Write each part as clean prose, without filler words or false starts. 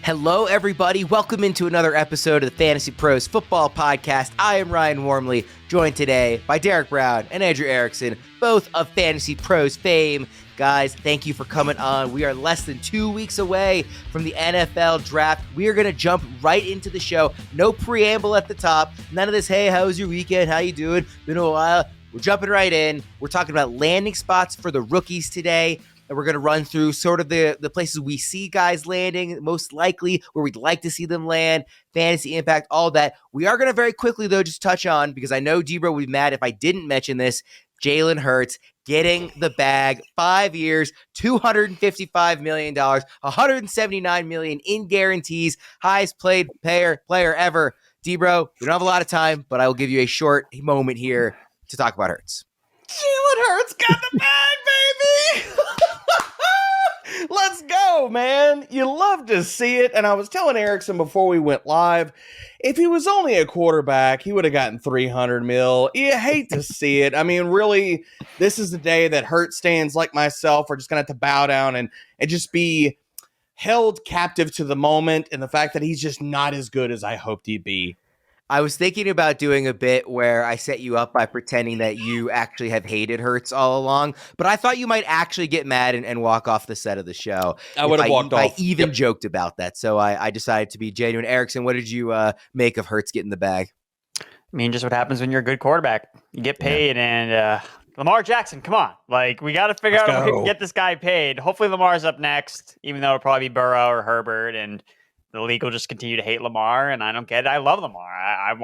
Hello, everybody. Welcome into another episode of the Fantasy Pros Football Podcast. I am Ryan Wormeli, joined today by Derek Brown and Andrew Erickson, both of Fantasy Pros fame. Guys, thank you for coming on. We are less than 2 weeks away from the NFL draft. We are going to jump right into the show. No preamble at the top. None of this, hey, how was your weekend? How you doing? Been a while. We're jumping right in. We're talking about landing spots for the rookies today. And we're going to run through sort of the places we see guys landing, most likely where we'd like to see them land, fantasy impact, all that. We are going to very quickly, though, just touch on, because I know Debro would be mad if I didn't mention this, Jalen Hurts getting the bag, 5 years, $255 million, $179 million in guarantees, highest paid player ever. Debro, we don't have a lot of time, but I will give you a short moment here to talk about Hurts. Jalen Hurts got the bag, baby! Let's go, man. You love to see it. And I was telling Erickson before we went live, if he was only a quarterback, he would have gotten $300 million. You hate to see it. I mean, really, this is the day that Hurts stands like myself are just going to have to bow down and just be held captive to the moment and the fact that he's just not as good as I hoped he'd be. I was thinking about doing a bit where I set you up by pretending that you actually have hated Hurts all along, but I thought you might actually get mad and walk off the set of the show. I would have walked off. I even joked about that, so I decided to be genuine. Erickson, what did you make of Hurts getting the bag? I mean, just what happens when you're a good quarterback. You get paid, and Lamar Jackson, come on. Like, we got to figure out how we can get this guy paid. Hopefully Lamar's up next, even though it'll probably be Burrow or Herbert, and the league will just continue to hate Lamar, and I don't get it. I love Lamar.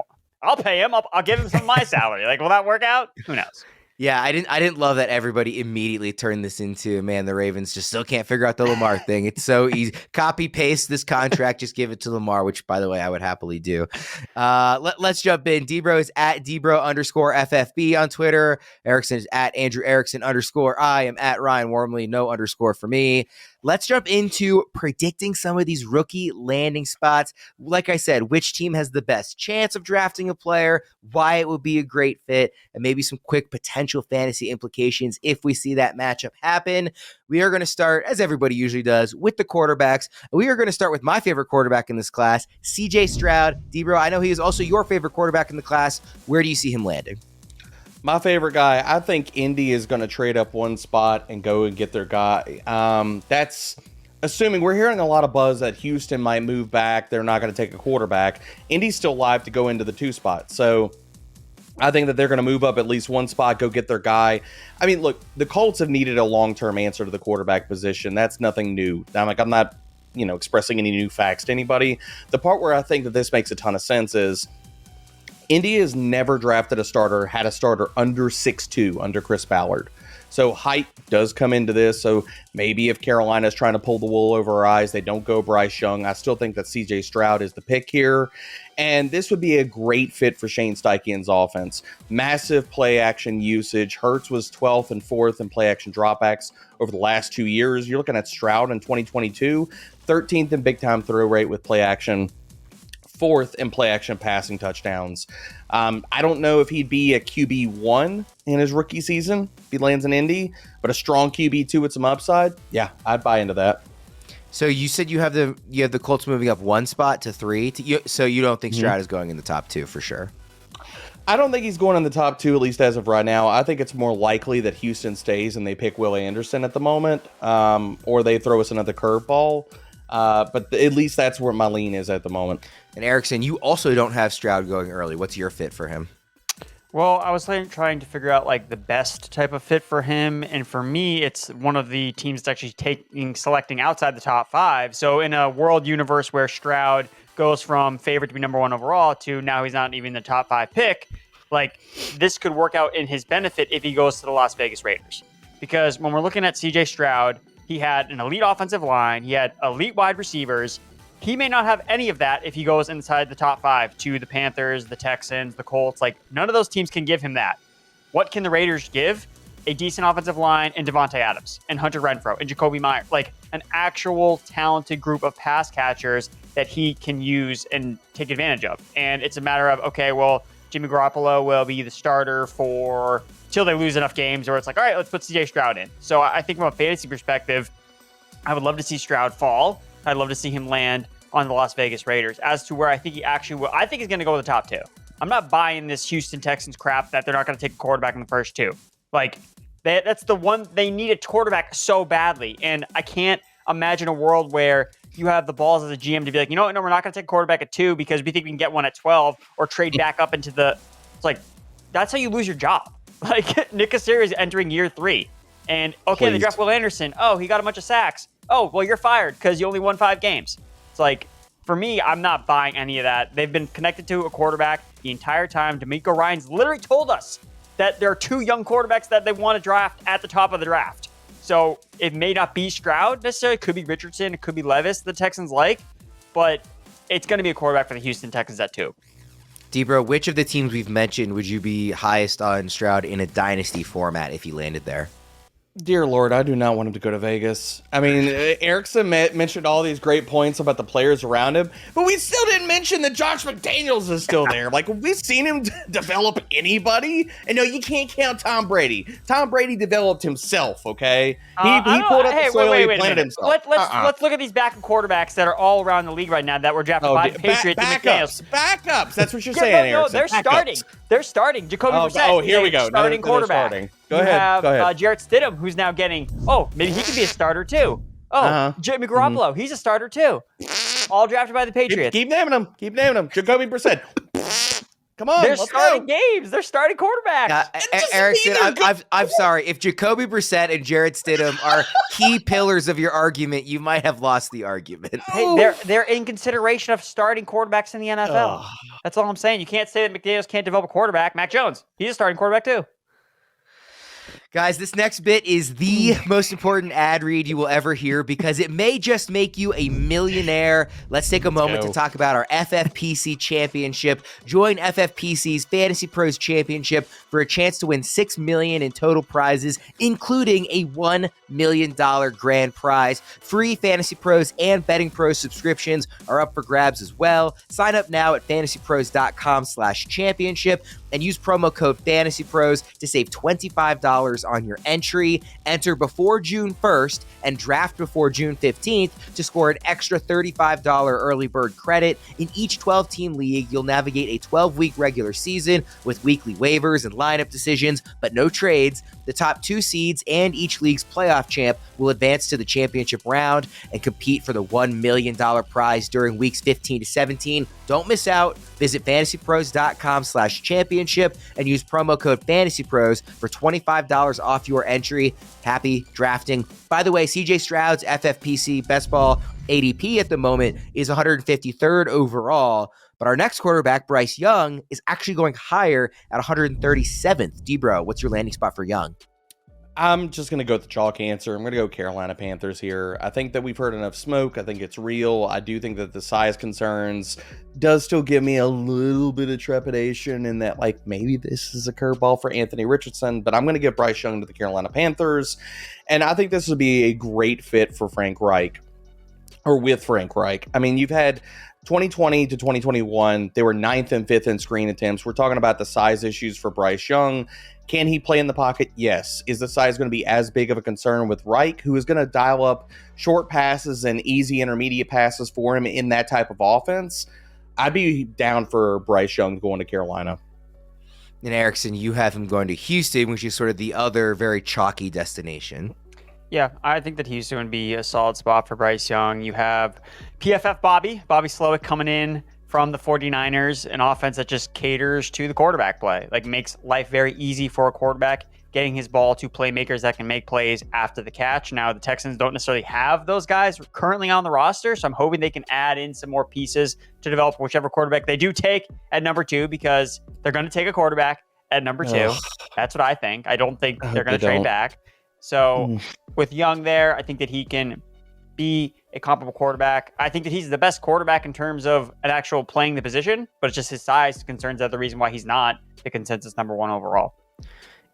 I'll pay him. I'll give him some of my salary. Like, will that work out? Who knows? Yeah, I didn't love that everybody immediately turned this into, man, the Ravens just still can't figure out the Lamar thing. It's so easy. Copy, paste this contract, just give it to Lamar, which, by the way, I would happily do. Let's jump in. Debro is at Debro_FFB on Twitter. Erickson is at Andrew Erickson _. I am at Ryan Wormeli, no underscore for me. Let's jump into predicting some of these rookie landing spots. Like I said, which team has the best chance of drafting a player, why it would be a great fit, and maybe some quick potential fantasy implications if we see that matchup happen. We are going to start, as everybody usually does, with the quarterbacks. We are going to start with my favorite quarterback in this class, CJ Stroud. Debro, I know he is also your favorite quarterback in the class. Where do you see him landing? My favorite guy, I think Indy is going to trade up one spot and go and get their guy. That's assuming we're hearing a lot of buzz that Houston might move back. They're not going to take a quarterback. Indy's still live to go into the 2 spot. So I think that they're going to move up at least one spot, go get their guy. I mean, look, the Colts have needed a long-term answer to the quarterback position. That's nothing new. I'm not, expressing any new facts to anybody. The part where I think that this makes a ton of sense is Indy has never drafted had a starter under 6'2", under Chris Ballard. So height does come into this. So maybe if Carolina's trying to pull the wool over our eyes, they don't go Bryce Young. I still think that CJ Stroud is the pick here. And this would be a great fit for Shane Steichen's offense. Massive play action usage. Hurts was 12th and 4th in play action dropbacks over the last 2 years. You're looking at Stroud in 2022, 13th in big time throw rate with play action, 4th in play action passing touchdowns. I don't know if he'd be a QB1 in his rookie season if he lands in Indy, but a strong QB2 with some upside. Yeah, I'd buy into that. So you said you have the Colts moving up one spot to 3. So you don't think Stroud is going in the top 2 for sure? I don't think he's going in the top 2, at least as of right now. I think it's more likely that Houston stays and they pick Will Anderson at the moment, or they throw us another curveball. But at least that's where my lean is at the moment. And Erickson, you also don't have Stroud going early. What's your fit for him? Well, I was trying to figure out like the best type of fit for him. And for me, it's one of the teams that's actually selecting outside the top 5. So in a world universe where Stroud goes from favorite to be number 1 overall to now he's not even the top 5 pick, like this could work out in his benefit if he goes to the Las Vegas Raiders. Because when we're looking at CJ Stroud, he had an elite offensive line. He had elite wide receivers. He may not have any of that if he goes inside the top 5 to the Panthers, the Texans, the Colts. Like, none of those teams can give him that. What can the Raiders give? A decent offensive line and Devontae Adams and Hunter Renfrow and Jacoby Myers. Like, an actual talented group of pass catchers that he can use and take advantage of. And it's a matter of, okay, well, Jimmy Garoppolo will be the starter for till they lose enough games, or it's like, all right, let's put CJ Stroud in. So I think from a fantasy perspective, I would love to see Stroud fall. I'd love to see him land on the Las Vegas Raiders. As to where I think he actually will, I think he's going to go with the top 2. I'm not buying this Houston Texans crap that they're not going to take a quarterback in the first 2. Like, that's the one, they need a quarterback so badly. And I can't imagine a world where you have the balls as a GM to be like, you know what, no, we're not going to take a quarterback at 2 because we think we can get one at 12 or trade back up into the, it's like, that's how you lose your job. Like, Nick Caserio is entering year 3. And, okay, they draft Will Anderson. Oh, he got a bunch of sacks. Oh, well, you're fired because you only won 5 games. It's like, for me, I'm not buying any of that. They've been connected to a quarterback the entire time. D'Amico Ryans literally told us that there are 2 young quarterbacks that they want to draft at the top of the draft. So it may not be Stroud necessarily. It could be Richardson. It could be Levis the Texans like. But it's going to be a quarterback for the Houston Texans at 2. Debro, which of the teams we've mentioned would you be highest on Stroud in a dynasty format if he landed there? Dear Lord, I do not want him to go to Vegas. I mean, Erickson mentioned all these great points about the players around him, but we still didn't mention that Josh McDaniels is still there. Like, have we seen him develop anybody? And no, you can't count Tom Brady. Tom Brady developed himself, okay? He pulled up the soil, he planted himself. Let's look at these backup quarterbacks that are all around the league right now that were drafted by Patriots and McDaniels. Backups. That's what you're saying, no, Erickson. they're starting. They're starting. Jacoby Brissett. Oh, here we go. Starting quarterback. Go ahead. Go ahead. Jarrett Stidham, who's now getting, maybe he could be a starter too. Jimmy Garoppolo, he's a starter too. All drafted by the Patriots. Keep naming them. Jacoby Brissett. Come on, they're starting games. They're starting quarterbacks. Erickson, I'm sorry. If Jacoby Brissett and Jarrett Stidham are key pillars of your argument, you might have lost the argument. Hey, they're in consideration of starting quarterbacks in the NFL. That's all I'm saying. You can't say that McDaniels can't develop a quarterback. Mac Jones, he's a starting quarterback too. Guys, this next bit is the most important ad read you will ever hear because it may just make you a millionaire. Let's take a moment to talk about our FFPC Championship. Join FFPC's Fantasy Pros Championship for a chance to win $6 million in total prizes, including a $1 million grand prize. Free Fantasy Pros and Betting Pros subscriptions are up for grabs as well. Sign up now at fantasypros.com/championship and use promo code FANTASYPROS to save $25 on your entry. Enter before June 1st and draft before June 15th to score an extra $35 early bird credit. In each 12-team league, you'll navigate a 12-week regular season with weekly waivers and lineup decisions, but no trades. The top 2 seeds and each league's playoff champ will advance to the championship round and compete for the $1 million prize during weeks 15 to 17. Don't miss out. Visit fantasypros.com/championship and use promo code FANTASYPROS for $25 off your entry. Happy drafting. By the way, CJ Stroud's FFPC best ball ADP at the moment is 153rd overall, but our next quarterback, Bryce Young, is actually going higher at 137th. Debro, what's your landing spot for Young? I'm just going to go with the chalk answer. I'm going to go Carolina Panthers here. I think that we've heard enough smoke. I think it's real. I do think that the size concerns does still give me a little bit of trepidation in that, like, maybe this is a curveball for Anthony Richardson, but I'm going to give Bryce Young to the Carolina Panthers. And I think this would be a great fit for Frank Reich, or with Frank Reich. I mean, you've had 2020 to 2021, they were 9th and 5th in screen attempts. We're talking about the size issues for Bryce Young. Can he play in the pocket? Yes. Is the size going to be as big of a concern with Reich, who is going to dial up short passes and easy intermediate passes for him in that type of offense? I'd be down for Bryce Young going to Carolina. And Erickson, you have him going to Houston, which is sort of the other very chalky destination. Yeah, I think that Houston would be a solid spot for Bryce Young. You have PFF Bobby Slowick coming in from the 49ers, an offense that just caters to the quarterback play, like makes life very easy for a quarterback, getting his ball to playmakers that can make plays after the catch. Now, the Texans don't necessarily have those guys currently on the roster, so I'm hoping they can add in some more pieces to develop whichever quarterback they do take at number 2, because they're going to take a quarterback at number 2. That's what I think. I don't think they're going to trade back. So with Young there, I think that he can be a comparable quarterback. I think that he's the best quarterback in terms of an actual playing the position, but it's just his size concerns that the reason why he's not the consensus number 1 overall.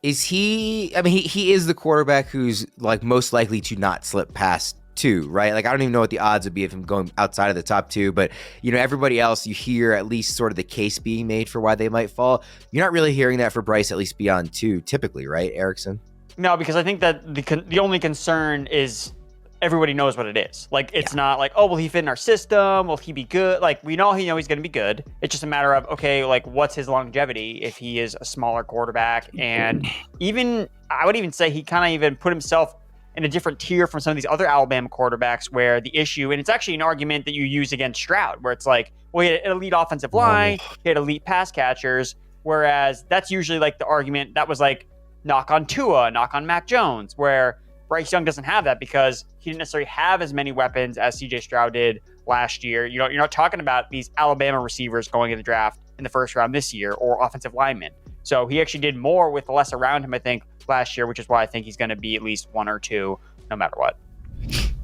Is he, I mean, he is the quarterback who's like most likely to not slip past 2, right? Like, I don't even know what the odds would be of him going outside of the top 2, but you know, everybody else, you hear at least sort of the case being made for why they might fall. You're not really hearing that for Bryce, at least beyond 2 typically, right, Erickson? No, because I think that the only concern is everybody knows what it is. Like, it's not like, oh, will he fit in our system? Will he be good? Like, we know he's going to be good. It's just a matter of, okay, like, what's his longevity if he is a smaller quarterback? And even, I would even say he kind of even put himself in a different tier from some of these other Alabama quarterbacks where the issue, and it's actually an argument that you use against Stroud, where it's like, well, he had an elite offensive line, he had elite pass catchers, whereas that's usually like the argument that was like, knock on Tua, knock on Mac Jones, where Bryce Young doesn't have that because he didn't necessarily have as many weapons as CJ Stroud did last year. You know, you're not talking about these Alabama receivers going in the draft in the first round this year or offensive linemen. So he actually did more with less around him, I think, last year, which is why I think he's going to be at least 1 or 2 no matter what.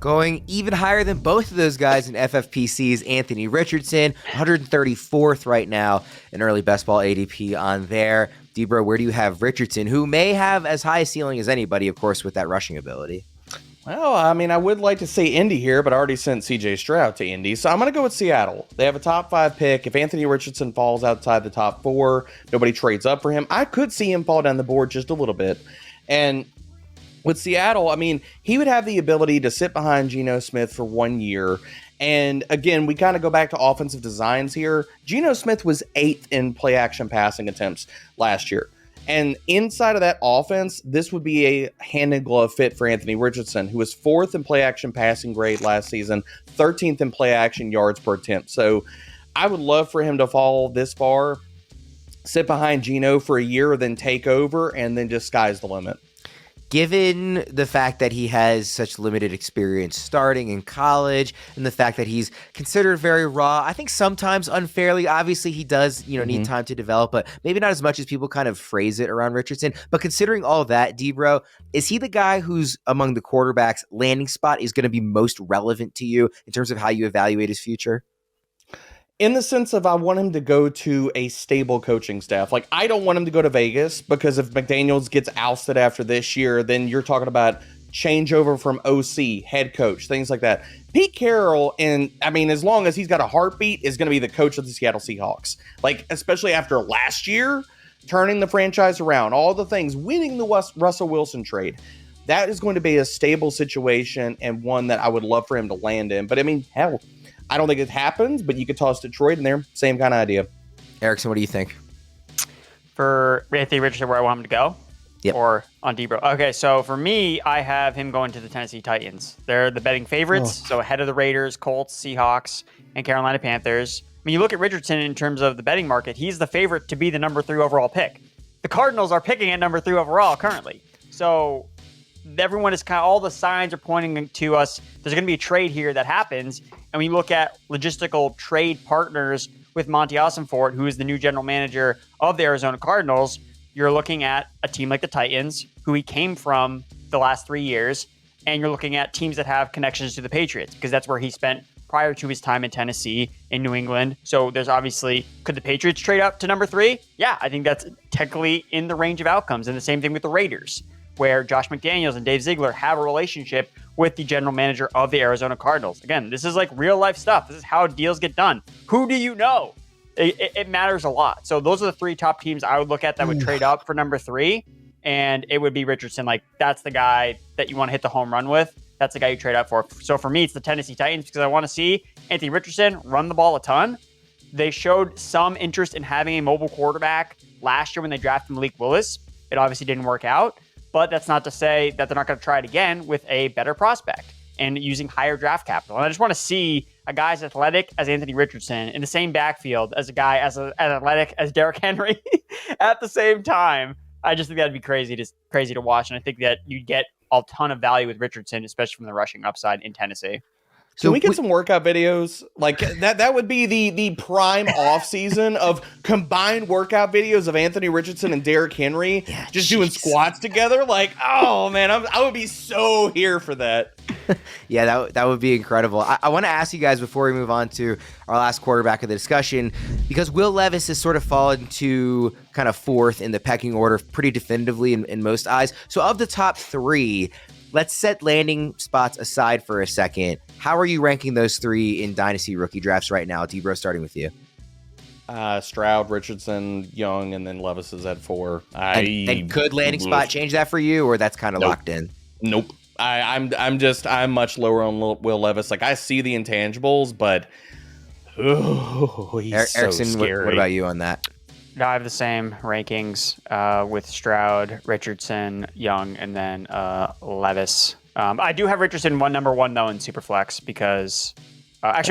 Going even higher than both of those guys in FFPC's Anthony Richardson, 134th right now in early best ball ADP on there. Debro, where do you have Richardson, who may have as high a ceiling as anybody, of course, with that rushing ability? Well, I mean, I would like to say Indy here, but I already sent CJ Stroud to Indy, so I'm going to go with Seattle. They have a top 5 pick. If Anthony Richardson falls outside the top 4, nobody trades up for him. I could see him fall down the board just a little bit. And with Seattle, I mean, he would have the ability to sit behind Geno Smith for 1 year. And again, we kind of go back to offensive designs here. Geno Smith was 8th in play action passing attempts last year. And inside of that offense, this would be a hand and glove fit for Anthony Richardson, who was 4th in play action passing grade last season, 13th in play action yards per attempt. So I would love for him to fall this far, sit behind Geno for a year, then take over, and then just sky's the limit. Given the fact that he has such limited experience starting in college and the fact that he's considered very raw, I think sometimes unfairly, obviously he does, need time to develop, but maybe not as much as people kind of phrase it around Richardson. But considering all that, Debro, is he the guy who's among the quarterbacks landing spot is going to be most relevant to you in terms of how you evaluate his future? In the sense of I want him to go to a stable coaching staff. Like, I don't want him to go to Vegas because if McDaniels gets ousted after this year, then you're talking about changeover from OC, head coach, things like that. Pete Carroll, and I mean, as long as he's got a heartbeat, is going to be the coach of the Seattle Seahawks. Like, especially after last year, turning the franchise around, all the things, winning the Russell Wilson trade. That is going to be a stable situation and one that I would love for him to land in. But I mean, hell, I don't think it happens, but you could toss Detroit in there. Same kind of idea. Erickson, what do you think? For Anthony Richardson, where I want him to go? Yep. Or on Debro? Okay, so for me, I have him going to the Tennessee Titans. They're the betting favorites, so ahead of the Raiders, Colts, Seahawks, and Carolina Panthers. When you look at Richardson in terms of the betting market, he's the favorite to be the number 3 overall pick. The Cardinals are picking at number 3 overall currently. So everyone is kind of, all the signs are pointing to us. There's going to be a trade here that happens. And when you look at logistical trade partners with Monty Ossenfort, who is the new general manager of the Arizona Cardinals, you're looking at a team like the Titans, who he came from the last 3 years. And you're looking at teams that have connections to the Patriots, because that's where he spent prior to his time in Tennessee, in New England. So there's obviously, could the Patriots trade up to number 3? Yeah, I think that's technically in the range of outcomes. And the same thing with the Raiders, where Josh McDaniels and Dave Ziegler have a relationship with the general manager of the Arizona Cardinals. Again, this is like real life stuff. This is how deals get done. Who do you know? It matters a lot. So those are the 3 top teams I would look at that would trade up for number 3. And it would be Richardson. Like, that's the guy that you want to hit the home run with. That's the guy you trade up for. So for me, it's the Tennessee Titans, because I want to see Anthony Richardson run the ball a ton. They showed some interest in having a mobile quarterback last year when they drafted Malik Willis. It obviously didn't work out. But that's not to say that they're not going to try it again with a better prospect and using higher draft capital. And I just want to see a guy as athletic as Anthony Richardson in the same backfield as a guy as athletic as Derrick Henry at the same time. I just think that'd be crazy to watch. And I think that you'd get a ton of value with Richardson, especially from the rushing upside in Tennessee. So can we get some workout videos? Like that would be the prime off season of combined workout videos of Anthony Richardson and Derrick Henry doing squats together. Like, oh man, I would be so here for that. Yeah, that would be incredible. I want to ask you guys before we move on to our last quarterback of the discussion, because Will Levis has sort of fallen to kind of 4th in the pecking order pretty definitively in most eyes. So of the top 3, let's set landing spots aside for a second. How are you ranking those 3 in Dynasty rookie drafts right now? Debro, starting with you. Stroud, Richardson, Young, and then Levis is at 4. And could landing spot change that for you, or that's kind of locked in? Nope. I'm much lower on Will Levis. Like, I see the intangibles, but he's so Erickson, scary. what about you on that? No, I have the same rankings with Stroud, Richardson, Young, and then Levis. I do have Richardson number one though in Superflex because I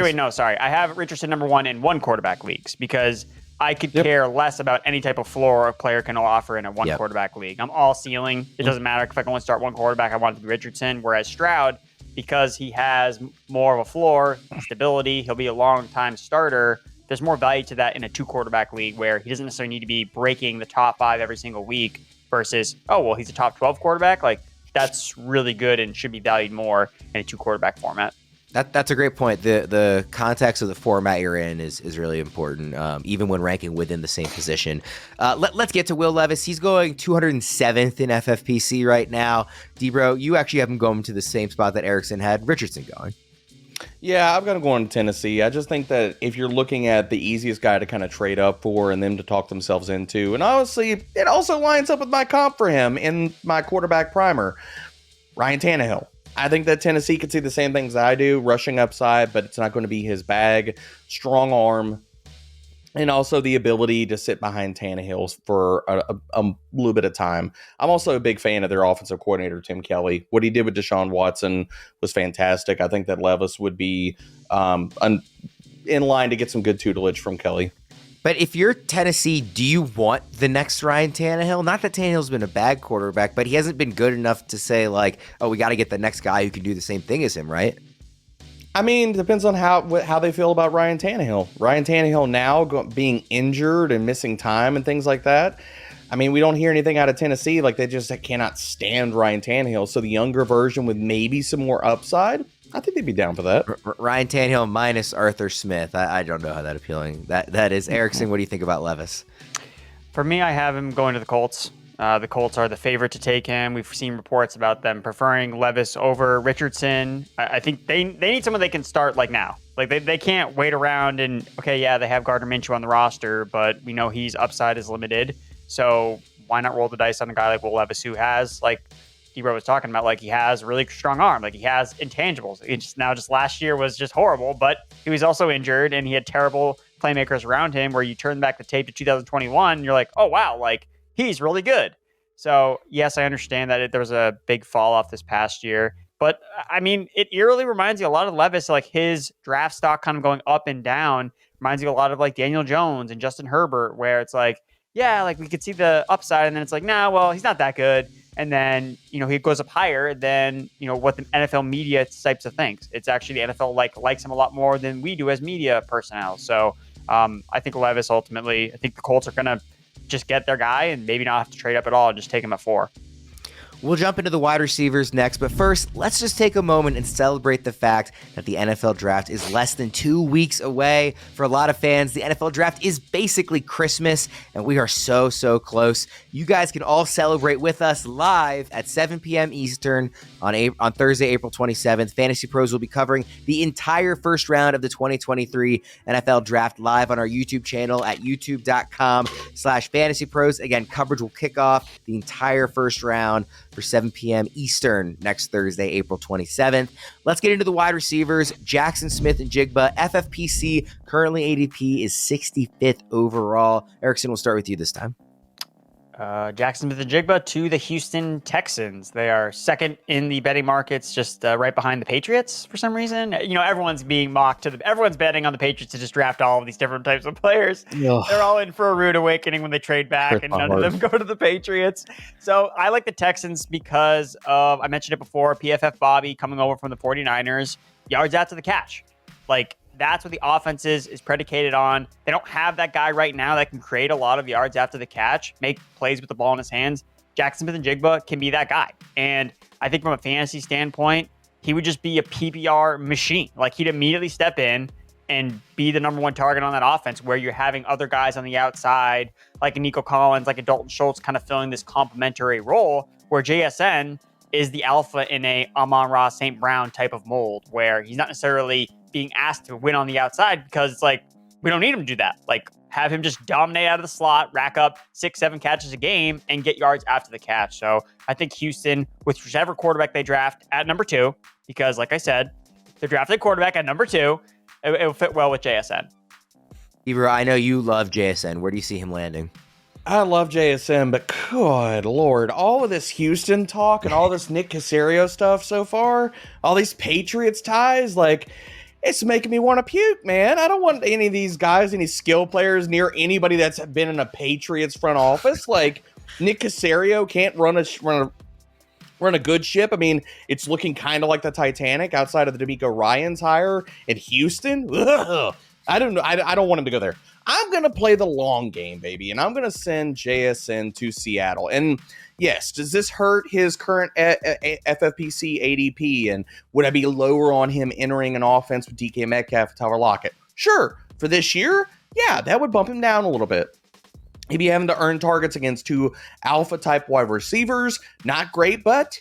have Richardson number one in one quarterback leagues because I could care less about any type of floor a player can offer in a one quarterback league. I'm all ceiling. It doesn't matter if I can only start one quarterback. I want it to be Richardson. Whereas Stroud, because he has more of a floor, stability, he'll be a long time starter. There's more value to that in a two quarterback league where he doesn't necessarily need to be breaking the top 5 every single week versus, he's a top 12 quarterback. Like, that's really good and should be valued more in a two quarterback format. That's a great point. The context of the format you're in is really important, even when ranking within the same position. Let's get to Will Levis. He's going 207th in FFPC right now. D-Bro, you actually have him going to the same spot that Erickson had Richardson going. Yeah, I'm going to go on Tennessee. I just think that if you're looking at the easiest guy to kind of trade up for and them to talk themselves into, and honestly, it also lines up with my comp for him in my quarterback primer, Ryan Tannehill. I think that Tennessee could see the same things I do, rushing upside, but it's not going to be his bag. Strong arm, and also the ability to sit behind Tannehill for a little bit of time. I'm also a big fan of their offensive coordinator, Tim Kelly. What he did with Deshaun Watson was fantastic. I think that Levis would be in line to get some good tutelage from Kelly. But if you're Tennessee, do you want the next Ryan Tannehill? Not that Tannehill's been a bad quarterback, but he hasn't been good enough to say, like, we got to get the next guy who can do the same thing as him, right? I mean, depends on how they feel about Ryan Tannehill. Ryan Tannehill now being injured and missing time and things like that. I mean, we don't hear anything out of Tennessee. Like, they cannot stand Ryan Tannehill. So the younger version with maybe some more upside, I think they'd be down for that. Ryan Tannehill minus Arthur Smith. I don't know how that appealing that is. Erickson, what do you think about Levis? For me, I have him going to the Colts. The Colts are the favorite to take him. We've seen reports about them preferring Levis over Richardson. I think they need someone they can start like now. Like they can't wait around and, they have Gardner Minshew on the roster, but we know his upside is limited. So why not roll the dice on a guy like Will Levis who has, like D-Bro was talking about, like he has a really strong arm, like he has intangibles. Just last year was just horrible, but he was also injured and he had terrible playmakers around him where you turn back the tape to 2021 and you're like, oh wow, like he's really good. So yes, I understand that there was a big fall off this past year, but I mean, it eerily reminds you a lot of Levis, like his draft stock kind of going up and down reminds you a lot of like Daniel Jones and Justin Herbert, where it's like, yeah, like we could see the upside and then it's like, nah, well, he's not that good. And then, he goes up higher than, what the NFL media types of things. It's actually the NFL likes him a lot more than we do as media personnel. So I think Levis ultimately, I think the Colts are going to just get their guy and maybe not have to trade up at all and just take him at 4. We'll jump into the wide receivers next, but first, let's just take a moment and celebrate the fact that the NFL draft is less than 2 weeks away. For a lot of fans, the NFL draft is basically Christmas, and we are so close. You guys can all celebrate with us live at 7 p.m. Eastern on Thursday, April 27th. Fantasy Pros will be covering the entire first round of the 2023 NFL draft live on our YouTube channel at youtube.com/fantasypros. Again, coverage will kick off the entire first round for 7 p.m. Eastern next Thursday, April 27th. Let's get into the wide receivers. Jaxon, Smith, and Njigba. FFPC, currently ADP is 65th overall. Erickson, we'll start with you this time. Jaxon Smith and Njigba to the Houston Texans. They are second in the betting markets, just right behind the Patriots for some reason. Everyone's being mocked everyone's betting on the Patriots to just draft all of these different types of players. Ugh. They're all in for a rude awakening when they trade back, and none of them go to the Patriots. So I like the Texans because of, I mentioned it before, PFF Bobby coming over from the 49ers, yards after the catch. Like, that's what the offense is predicated on. They don't have that guy right now that can create a lot of yards after the catch, make plays with the ball in his hands. Jaxon Smith and Njigba can be that guy. And I think from a fantasy standpoint, he would just be a PPR machine. Like, he'd immediately step in and be the number one target on that offense where you're having other guys on the outside, like a Nico Collins, like a Dalton Schultz, kind of filling this complementary role where JSN is the alpha in a Amon-Ra St. Brown type of mold where he's not necessarily being asked to win on the outside because it's like, we don't need him to do that. Like, have him just dominate out of the slot, rack up 6-7 catches a game, and get yards after the catch. So I think Houston, with whichever quarterback they draft at number 2, because like I said, they're drafting a quarterback at number 2, it will fit well with JSN. Ebro, I know you love JSN. Where do you see him landing? I love JSN, but good Lord, all of this Houston talk and all this Nick Caserio stuff so far, all these Patriots ties, like, it's making me want to puke, man. I don't want any of these guys, any skill players near anybody that's been in a Patriots front office. Like, Nick Caserio can't run a good ship. I mean, it's looking kind of like the Titanic outside of the D'Amico Ryans hire in Houston. Ugh. I don't know. I don't want him to go there. I'm going to play the long game, baby, and I'm going to send JSN to Seattle. And yes, does this hurt his current FFPC ADP? And would I be lower on him entering an offense with DK Metcalf and Tyler Lockett? Sure. For this year, yeah, that would bump him down a little bit. He'd be having to earn targets against 2 alpha-type wide receivers. Not great, but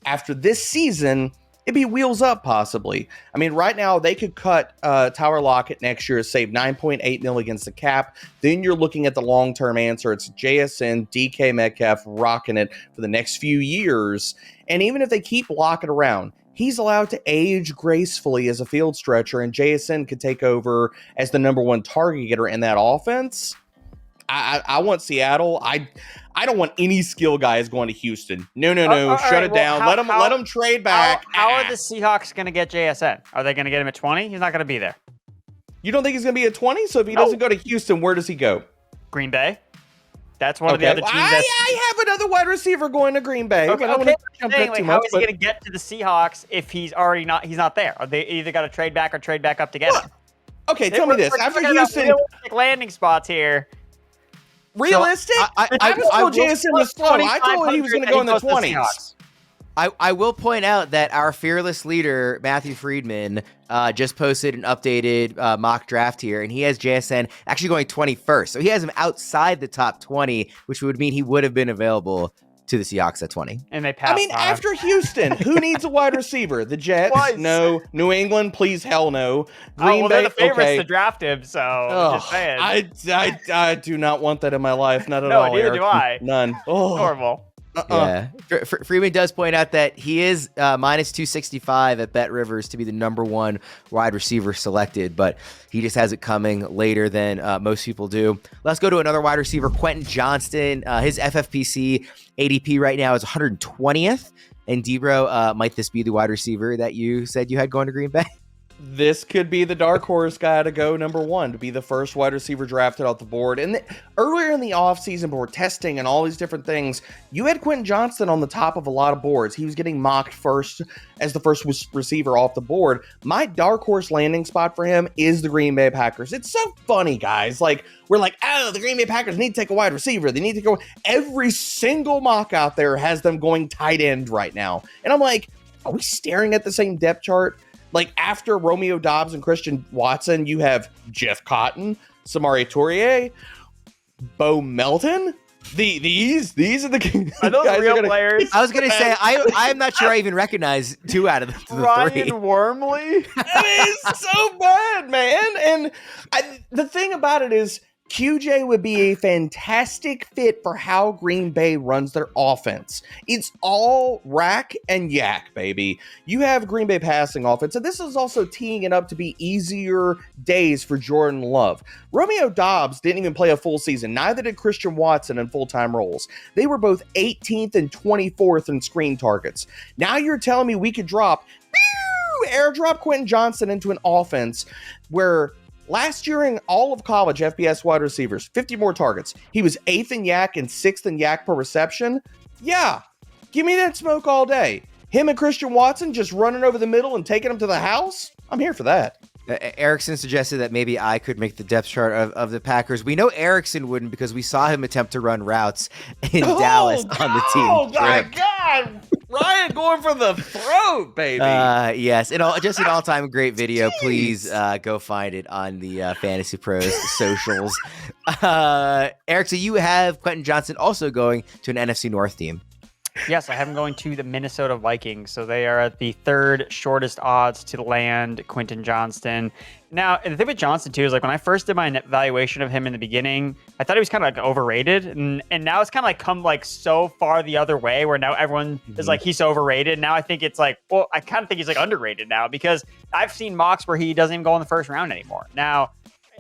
after this season, it'd be wheels up, possibly. I mean, right now, they could cut Tyler Lockett next year, save $9.8 million against the cap. Then you're looking at the long-term answer. It's JSN, DK Metcalf, rocking it for the next few years. And even if they keep Lockett around, he's allowed to age gracefully as a field stretcher, and JSN could take over as the number 1 target getter in that offense. I want Seattle. I don't want any skill guys going to Houston. No. Shut it down. Let them trade back. How are the Seahawks going to get JSN? Are they going to get him at 20? He's not going to be there. You don't think he's going to be at 20? So if he doesn't go to Houston, where does he go? Green Bay. That's one of the other teams. I have another wide receiver going to Green Bay. Okay, I don't want to jump saying, that too how much. is he going to get to the Seahawks if he's not there? Are they either got to trade back or trade back up to get him? Okay, tell me this. After Houston, landing spots here. Realistic? So I told JSN was slow. I told him he was going to go in the 20s. I will point out that our fearless leader, Matthew Friedman, just posted an updated mock draft here, and he has JSN actually going 21st. So he has him outside the top 20, which would mean he would have been available to the Seahawks at 20. And they passed. I mean, after Houston, who needs a wide receiver? The Jets? Twice. No. New England? Please, hell no. Green Bay? They're the favorites to Okay. draft him, so just saying. I do not want that in my life. Not at No, all. neither Eric. do I. None. Oh. Normal. Yeah. Freeman does point out that he is minus 265 at Bet Rivers to be the number 1 wide receiver selected, but he just has it coming later than most people do. Let's go to another wide receiver, Quentin Johnson. His FFPC ADP right now is 120th. And Debro, might this be the wide receiver that you said you had going to Green Bay? This could be the dark horse guy to go number 1, to be the first wide receiver drafted off the board. And earlier in the offseason, before testing and all these different things, you had Quentin Johnson on the top of a lot of boards. He was getting mocked first as the first receiver off the board. My dark horse landing spot for him is the Green Bay Packers. It's so funny, guys. Like, we're like, oh, the Green Bay Packers need to take a wide receiver. They need to go. Every single mock out there has them going tight end right now. And I'm like, are we staring at the same depth chart? Like, after Romeo Doubs and Christian Watson, you have Jeff Cotton, Samari Tourier, Bo Melton. These are the Are those real players? I was going to say, I'm not sure I even recognize 2 out of the 3. Ryan Wormeli? It is so bad, man. And the thing about it is, QJ would be a fantastic fit for how Green Bay runs their offense. It's all rack and yak, baby. You have Green Bay passing offense, and this is also teeing it up to be easier days for Jordan Love. Romeo Doubs didn't even play a full season. Neither did Christian Watson in full-time roles. They were both 18th and 24th in screen targets. Now you're telling me we could airdrop Quentin Johnson into an offense where last year in all of college FBS wide receivers, 50 more targets. He was 8th in yak and 6th in yak per reception. Yeah, give me that smoke all day. Him and Christian Watson just running over the middle and taking him to the house. I'm here for that. Erickson suggested that maybe I could make the depth chart of the Packers. We know Erickson wouldn't because we saw him attempt to run routes in Dallas on the team. Oh, my God. Ryan going for the throat, baby. Yes. Just an all-time great video. Jeez. Please go find it on the Fantasy Pros socials. Erickson, you have Quentin Johnson also going to an NFC North team. Yes, I have him going to the Minnesota Vikings. So they are at the third shortest odds to land Quentin Johnson. Now, the thing with Johnson, too, is like when I first did my evaluation of him in the beginning, I thought he was kind of like overrated. And now it's kind of like come like so far the other way where now everyone is like, he's overrated. Now I think it's like, well, I kind of think he's like underrated now because I've seen mocks where he doesn't even go in the first round anymore. Now,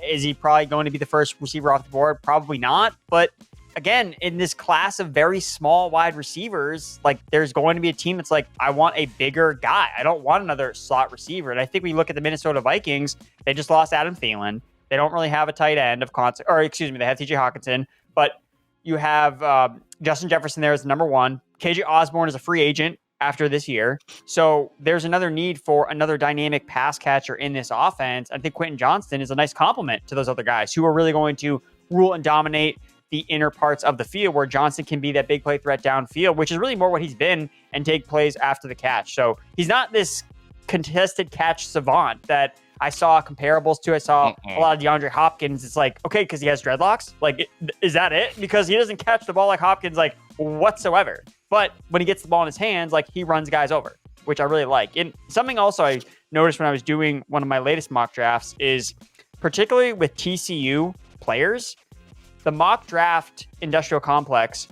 is he probably going to be the first receiver off the board? Probably not. But again, in this class of very small wide receivers, like there's going to be a team that's like, I want a bigger guy. I don't want another slot receiver. And I think we look at the Minnesota Vikings, they just lost Adam Thielen. They don't really have a tight end of concert, or excuse me, they have TJ Hawkinson, but you have Justin Jefferson there as the number one. KJ Osborne is a free agent after this year. So there's another need for another dynamic pass catcher in this offense. I think Quentin Johnson is a nice complement to those other guys who are really going to rule and dominate the inner parts of the field where Johnson can be that big play threat downfield, which is really more what he's been, and take plays after the catch. So he's not this contested catch savant that I saw comparables to. I saw a lot of DeAndre Hopkins. It's like, okay, because he has dreadlocks. Like, is that it? Because he doesn't catch the ball like Hopkins, like whatsoever. But when he gets the ball in his hands, like he runs guys over, which I really like. And something also I noticed when I was doing one of my latest mock drafts is particularly with TCU players, the mock draft industrial complex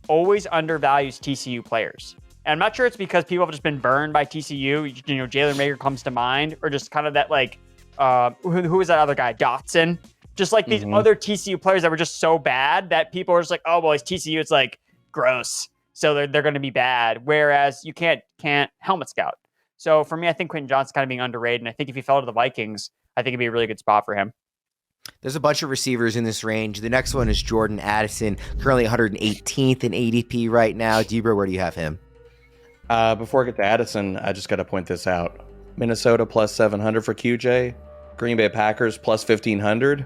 always undervalues TCU players. And I'm not sure it's because people have just been burned by TCU. You know, Jalen Reagor comes to mind, or just kind of that like, who was that other guy? Dotson. Just like these other TCU players that were just so bad that people are just like, oh, well, it's TCU. It's like gross. So they're going to be bad. Whereas you can't helmet scout. So for me, I think Quentin Johnson's kind of being underrated. And I think if he fell to the Vikings, I think it'd be a really good spot for him. There's a bunch of receivers in this range. The next one is Jordan Addison, currently 118th in ADP right now. Debra, where do you have him? Before I get to Addison, I just got to point this out. Minnesota plus 700 for QJ. Green Bay Packers plus 1,500.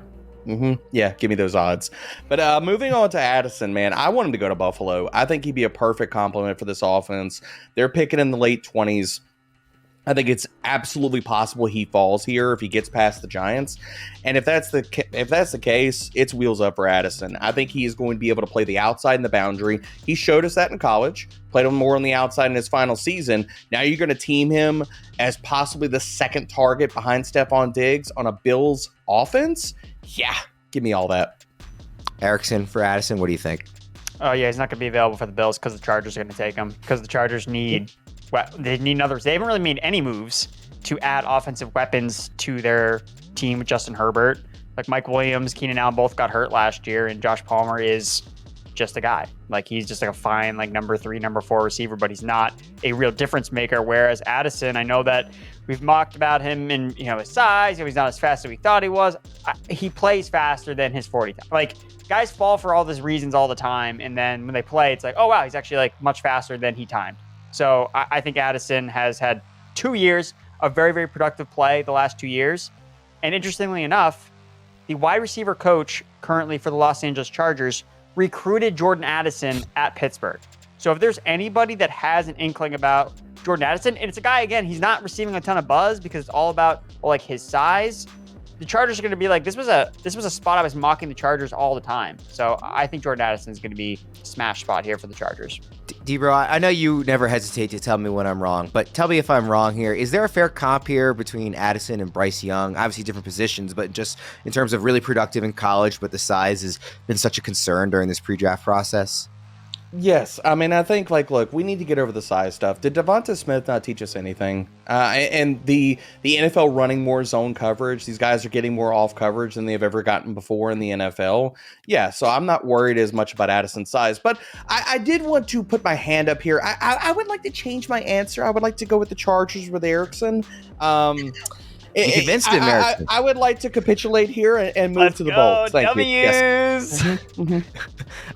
Yeah, give me those odds. But moving on to Addison, man, I want him to go to Buffalo. I think he'd be a perfect complement for this offense. They're picking in the late 20s. I think it's absolutely possible he falls here if he gets past the Giants. And if that's the case, it's wheels up for Addison. I think he is going to be able to play the outside and the boundary. He showed us that in college, played him more on the outside in his final season. Now you're going to team him as possibly the second target behind Stephon Diggs on a Bills offense? Yeah, give me all that. Erickson for Addison, what do you think? Oh, yeah, he's not going to be available for the Bills because the Chargers are going to take him. Because the Chargers need... Well, they need another. They haven't really made any moves to add offensive weapons to their team with Justin Herbert. Like Mike Williams, Keenan Allen both got hurt last year, and Josh Palmer is just a guy. Like he's just like a fine like number 3, number 4 receiver, but he's not a real difference maker. Whereas Addison, I know that we've mocked about him and his size. He's not as fast as we thought he was. He plays faster than his 40. Like guys fall for all these reasons all the time, and then when they play, it's like, oh wow, he's actually like much faster than he timed. So I think Addison has had 2 years of very, very productive play the last 2 years. And interestingly enough, the wide receiver coach currently for the Los Angeles Chargers recruited Jordan Addison at Pittsburgh. So if there's anybody that has an inkling about Jordan Addison, and it's a guy, again, he's not receiving a ton of buzz because it's all about like his size. The Chargers are going to be like, this was a spot I was mocking the Chargers all the time. So I think Jordan Addison is going to be a smash spot here for the Chargers. Debra, I know you never hesitate to tell me when I'm wrong, but tell me if I'm wrong here. Is there a fair comp here between Addison and Bryce Young? Obviously different positions, but just in terms of really productive in college, but the size has been such a concern during this pre-draft process. Yes. I mean, I think, look, we need to get over the size stuff. Did Devonta Smith not teach us anything? And the NFL running more zone coverage, these guys are getting more off coverage than they've ever gotten before in the NFL. Yeah, so I'm not worried as much about Addison's size. But I did want to put my hand up here. I would like to change my answer. I would like to go with the Chargers with Erickson. You convinced him, Erickson. I would like to capitulate here and move to the bowl. Thank you. Yes.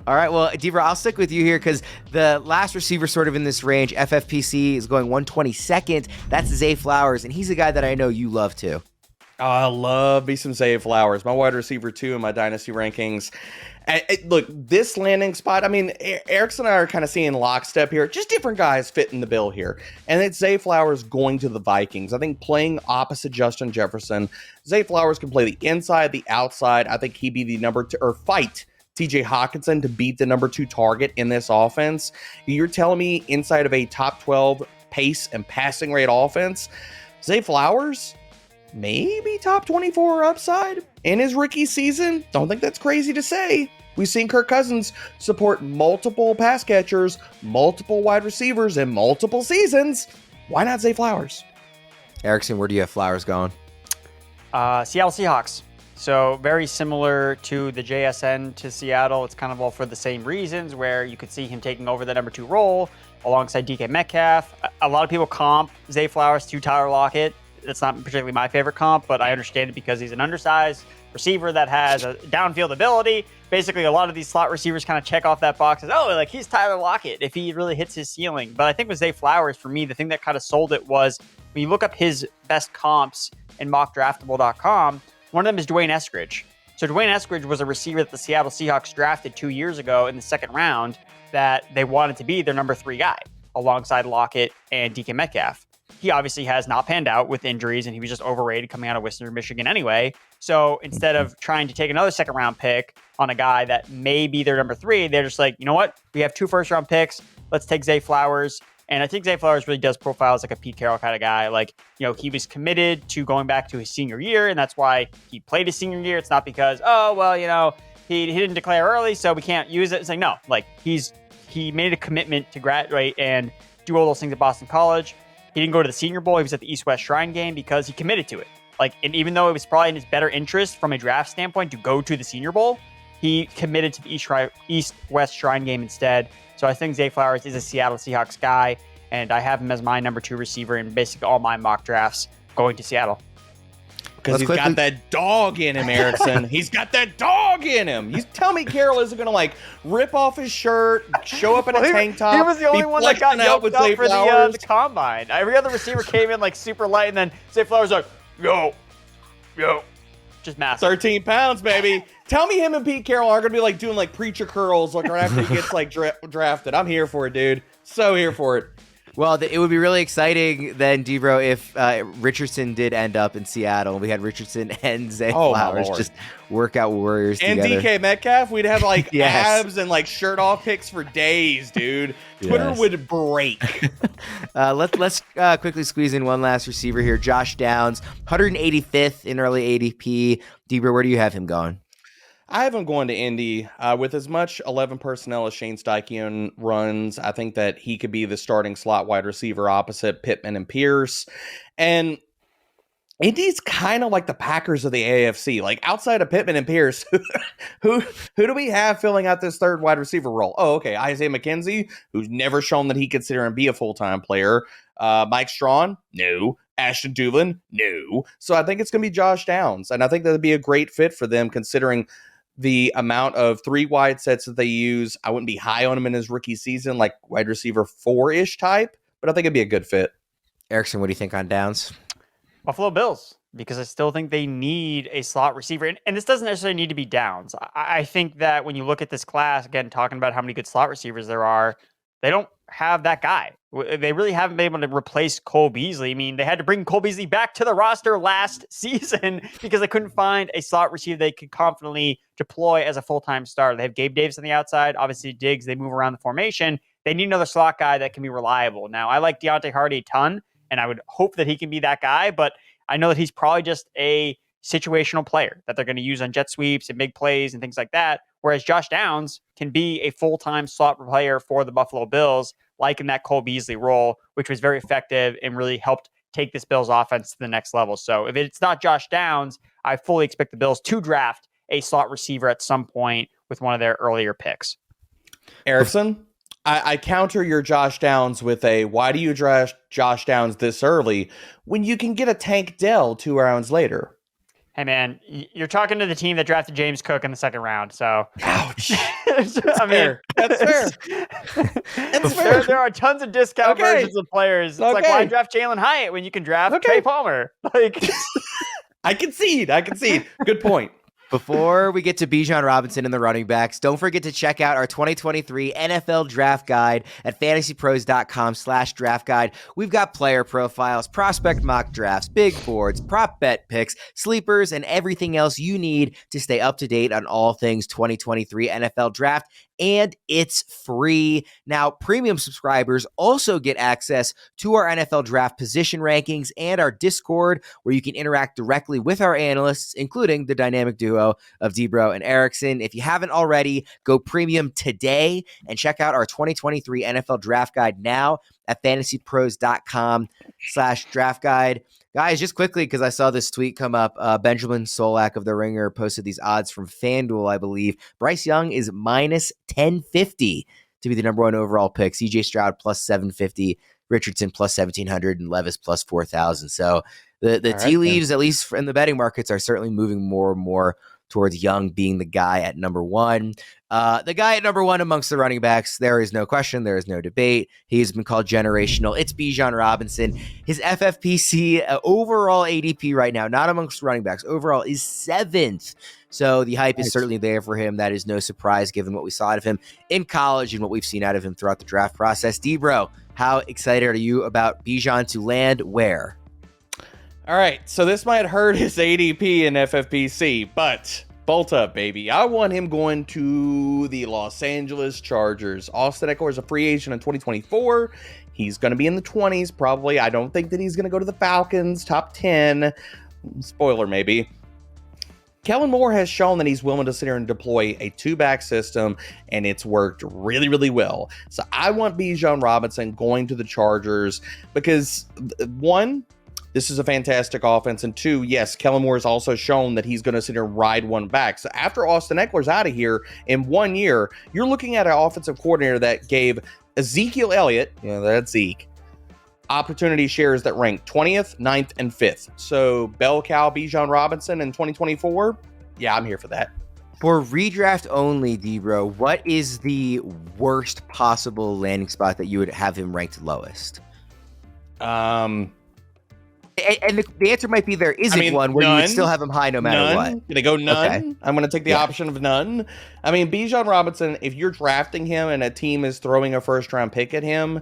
All right, well, Debra, I'll stick with you here because the last receiver sort of in this range, FFPC, is going 122nd. That's Zay Flowers, and he's a guy that I know you love too. Oh, I love me some Zay Flowers, my wide receiver 2 in my dynasty rankings. Look, this landing spot, I mean, Erickson and I are kind of seeing lockstep here. Just different guys fit in the bill here. And it's Zay Flowers going to the Vikings. I think playing opposite Justin Jefferson, Zay Flowers can play the inside, the outside. I think he'd be the number 2, or fight TJ Hawkinson to beat the number 2 target in this offense. You're telling me inside of a top 12 pace and passing rate offense, Zay Flowers, maybe top 24 upside in his rookie season? Don't think that's crazy to say. We've seen Kirk Cousins support multiple pass catchers, multiple wide receivers in multiple seasons. Why not Zay Flowers? Erickson, where do you have Flowers going? Seattle Seahawks. So very similar to the JSN to Seattle. It's kind of all for the same reasons, where you could see him taking over the number 2 role alongside DK Metcalf. A lot of people comp Zay Flowers to Tyler Lockett. That's not particularly my favorite comp, but I understand it because he's an undersized receiver that has a downfield ability. Basically, a lot of these slot receivers kind of check off that box as, oh, like he's Tyler Lockett if he really hits his ceiling. But I think with Zay Flowers, for me, the thing that kind of sold it was when you look up his best comps in mockdraftable.com, one of them is Dwayne Eskridge. So Dwayne Eskridge was a receiver that the Seattle Seahawks drafted 2 years ago in the second round that they wanted to be their number 3 guy alongside Lockett and DK Metcalf. He obviously has not panned out with injuries, and he was just overrated coming out of Western Michigan anyway. So instead of trying to take another second round pick on a guy that may be their number 3, they're just like, you know what? We have 2 first round picks. Let's take Zay Flowers. And I think Zay Flowers really does profile as like a Pete Carroll kind of guy. Like, you know, he was committed to going back to his senior year, and that's why he played his senior year. It's not because, oh, well, you know, he didn't declare early, so we can't use it. It's like, no, like he made a commitment to graduate and do all those things at Boston College. He didn't go to the Senior Bowl. He was at the East-West Shrine Game because he committed to it. Like, and even though it was probably in his better interest from a draft standpoint to go to the Senior Bowl, he committed to the East-West Shrine Game instead. So I think Zay Flowers is a Seattle Seahawks guy, and I have him as my number 2 receiver in basically all my mock drafts going to Seattle. Because he's got that dog in him, Erickson. He's got that dog in him. You tell me Carroll isn't going to, like, rip off his shirt, show up in a tank top. He was the only one that got yoked up for the combine. Every other receiver came in, like, super light, and then Zay Flowers like, yo. Just massive. 13 pounds, baby. Tell me him and Pete Carroll aren't going to be, like, doing, like, preacher curls like right after he gets, like, drafted. I'm here for it, dude. So here for it. Well, it would be really exciting then, Debro, if Richardson did end up in Seattle. We had Richardson and Zay Flowers, just workout warriors and together. DK Metcalf, we'd have like Yes. abs and like shirt off pics for days, dude. Twitter Yes. would break. Let's quickly squeeze in one last receiver here. Josh Downs, 185th in early ADP. Debro, where do you have him going? I have him going to Indy. With as much 11 personnel as Shane Steichen runs, I think that he could be the starting slot wide receiver opposite Pittman and Pierce. And Indy's kind of like the Packers of the AFC. Like, outside of Pittman and Pierce, who do we have filling out this third wide receiver role? Oh, okay, Isaiah McKenzie, who's never shown that he could sit here and be a full-time player. Mike Strawn? No. Ashton Dulin? No. So I think it's going to be Josh Downs, and I think that would be a great fit for them considering the amount of 3 wide sets that they use. I wouldn't be high on him in his rookie season, like wide receiver 4-ish type, but I think it'd be a good fit. Erickson, what do you think on Downs? Buffalo Bills, because I still think they need a slot receiver. And this doesn't necessarily need to be Downs. I think that when you look at this class, again, talking about how many good slot receivers there are, they don't have that guy. They really haven't been able to replace Cole Beasley. I mean, they had to bring Cole Beasley back to the roster last season because they couldn't find a slot receiver they could confidently deploy as a full-time starter. They have Gabe Davis on the outside. Obviously, Diggs, they move around the formation. They need another slot guy that can be reliable. Now, I like Deontay Hardy a ton, and I would hope that he can be that guy, but I know that he's probably just a situational player that they're going to use on jet sweeps and big plays and things like that, whereas Josh Downs can be a full-time slot player for the Buffalo Bills, like in that Cole Beasley role, which was very effective and really helped take this Bills offense to the next level. So if it's not Josh Downs, I fully expect the Bills to draft a slot receiver at some point with one of their earlier picks. Erickson, I counter your Josh Downs with a, why do you draft Josh Downs this early when you can get a Tank Dell 2 rounds later? Hey, man, you're talking to the team that drafted James Cook in the second round, so... Ouch. That's fair. That's fair. There are tons of discount versions of players. It's like, why draft Jalen Hyatt when you can draft Trey Palmer? Like, I concede. Good point. Before we get to Bijan Robinson and the running backs, don't forget to check out our 2023 NFL Draft Guide at fantasypros.com/draft guide. We've got player profiles, prospect mock drafts, big boards, prop bet picks, sleepers, and everything else you need to stay up to date on all things 2023 NFL Draft. And it's free. Now, premium subscribers also get access to our NFL Draft position rankings and our Discord, where you can interact directly with our analysts, including the dynamic duo of Debro and Erickson. If you haven't already, go premium today and check out our 2023 NFL Draft Guide now at fantasypros.com/draft guide. Guys, just quickly, because I saw this tweet come up, Benjamin Solak of The Ringer posted these odds from FanDuel, I believe. Bryce Young is minus 1050 to be the number one overall pick. CJ Stroud plus 750, Richardson plus 1700, and Levis plus 4000. So the tea leaves, at least in the betting markets, are certainly moving more and more towards Young being the guy at number one. The guy at number one amongst the running backs, there is no question. There is no debate. He's been called generational. It's Bijan Robinson. His FFPC overall ADP right now, not amongst running backs, overall is 7th. So the hype is certainly there for him. That is no surprise given what we saw out of him in college and what we've seen out of him throughout the draft process. Debro, how excited are you about Bijan to land where? All right, so this might hurt his ADP in FFPC, but bolt up, baby. I want him going to the Los Angeles Chargers. Austin Eckler is a free agent in 2024. He's going to be in the 20s, probably. I don't think that he's going to go to the Falcons, top 10. Spoiler, maybe. Kellen Moore has shown that he's willing to sit here and deploy a two-back system, and it's worked really, really well. So I want Bijan Robinson going to the Chargers because, one, this is a fantastic offense. And two, yes, Kellen Moore has also shown that he's going to sit here and ride one back. So after Austin Eckler's out of here in 1 year, you're looking at an offensive coordinator that gave Ezekiel Elliott, that's Zeke, opportunity shares that rank 20th, 9th, and 5th. So bell cow Bijan Robinson in 2024, yeah, I'm here for that. For redraft only, Debro, what is the worst possible landing spot that you would have him ranked lowest? And the answer might be there isn't one where you would still have him high no matter what. Gonna go none. Okay. I'm gonna take the option of none. I mean, Bijan Robinson, if you're drafting him and a team is throwing a first round pick at him,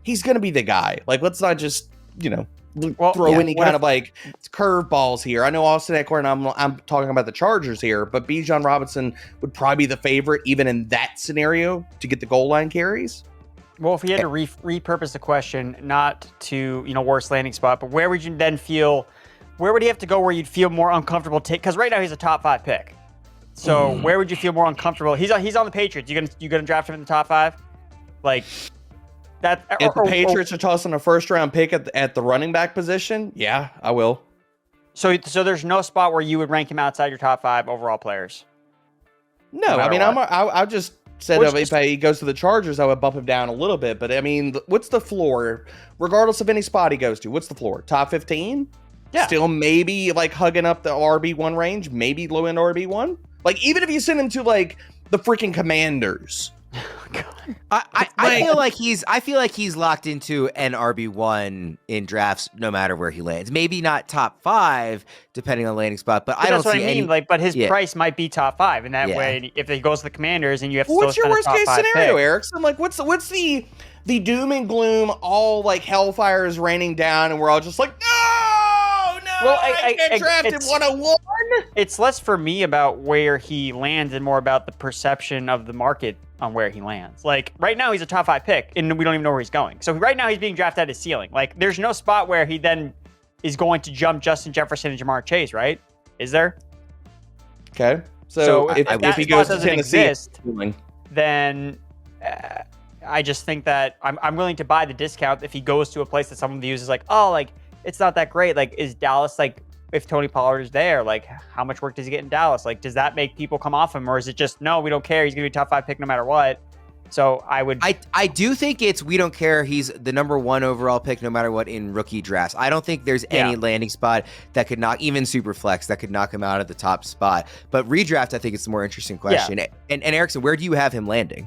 he's gonna be the guy. Like, let's not just, throw any kind of like curveballs here. I know Austin Eckler, and I'm talking about the Chargers here, but Bijan Robinson would probably be the favorite even in that scenario to get the goal line carries. Well, if you had to repurpose the question, not to, worst landing spot, but where would you then feel, where would he have to go where you'd feel more uncomfortable? Because right now he's a top 5 pick. So where would you feel more uncomfortable? He's on the Patriots. You gonna draft him in the top 5? Like that? If the Patriots are tossing a first round pick at the running back position, yeah, I will. So there's no spot where you would rank him outside your top 5 overall players? No, I mean, I just said if he goes to the Chargers, I would bump him down a little bit. But I mean, what's the floor? Regardless of any spot he goes to, what's the floor? Top 15? Yeah. Still maybe like hugging up the RB1 range, maybe low end RB1. Like even if you send him to like the freaking Commanders. I feel like he's locked into an RB1 in drafts no matter where he lands. Maybe not top 5 depending on landing spot, but I don't see any. But his price might be top 5 in that way. If he goes to the Commanders and you have to what's still your spend worst a top case 5 scenario, pick. Erickson? Like what's the doom and gloom? All like hellfire is raining down, and we're all just like, no, I can't draft him 101. It's less for me about where he lands and more about the perception of the market on where he lands. Like right now he's a top 5 pick and we don't even know where he's going. So right now he's being drafted at his ceiling. Like there's no spot where he then is going to jump Justin Jefferson and Jamar Chase, right? Is there? Okay. So if he goes to Tennessee, then I just think that I'm willing to buy the discount if he goes to a place that someone views as like, oh, like it's not that great. Like is Dallas like, if Tony Pollard is there, like how much work does he get in Dallas? Like, does that make people come off him, or is it just no, we don't care, he's gonna be a top 5 pick no matter what? So I do think it's we don't care, he's the number 1 overall pick no matter what in rookie drafts. I don't think there's any landing spot that could knock, even super flex, that could knock him out of the top spot. But redraft, I think it's the more interesting question. And Erickson, where do you have him landing?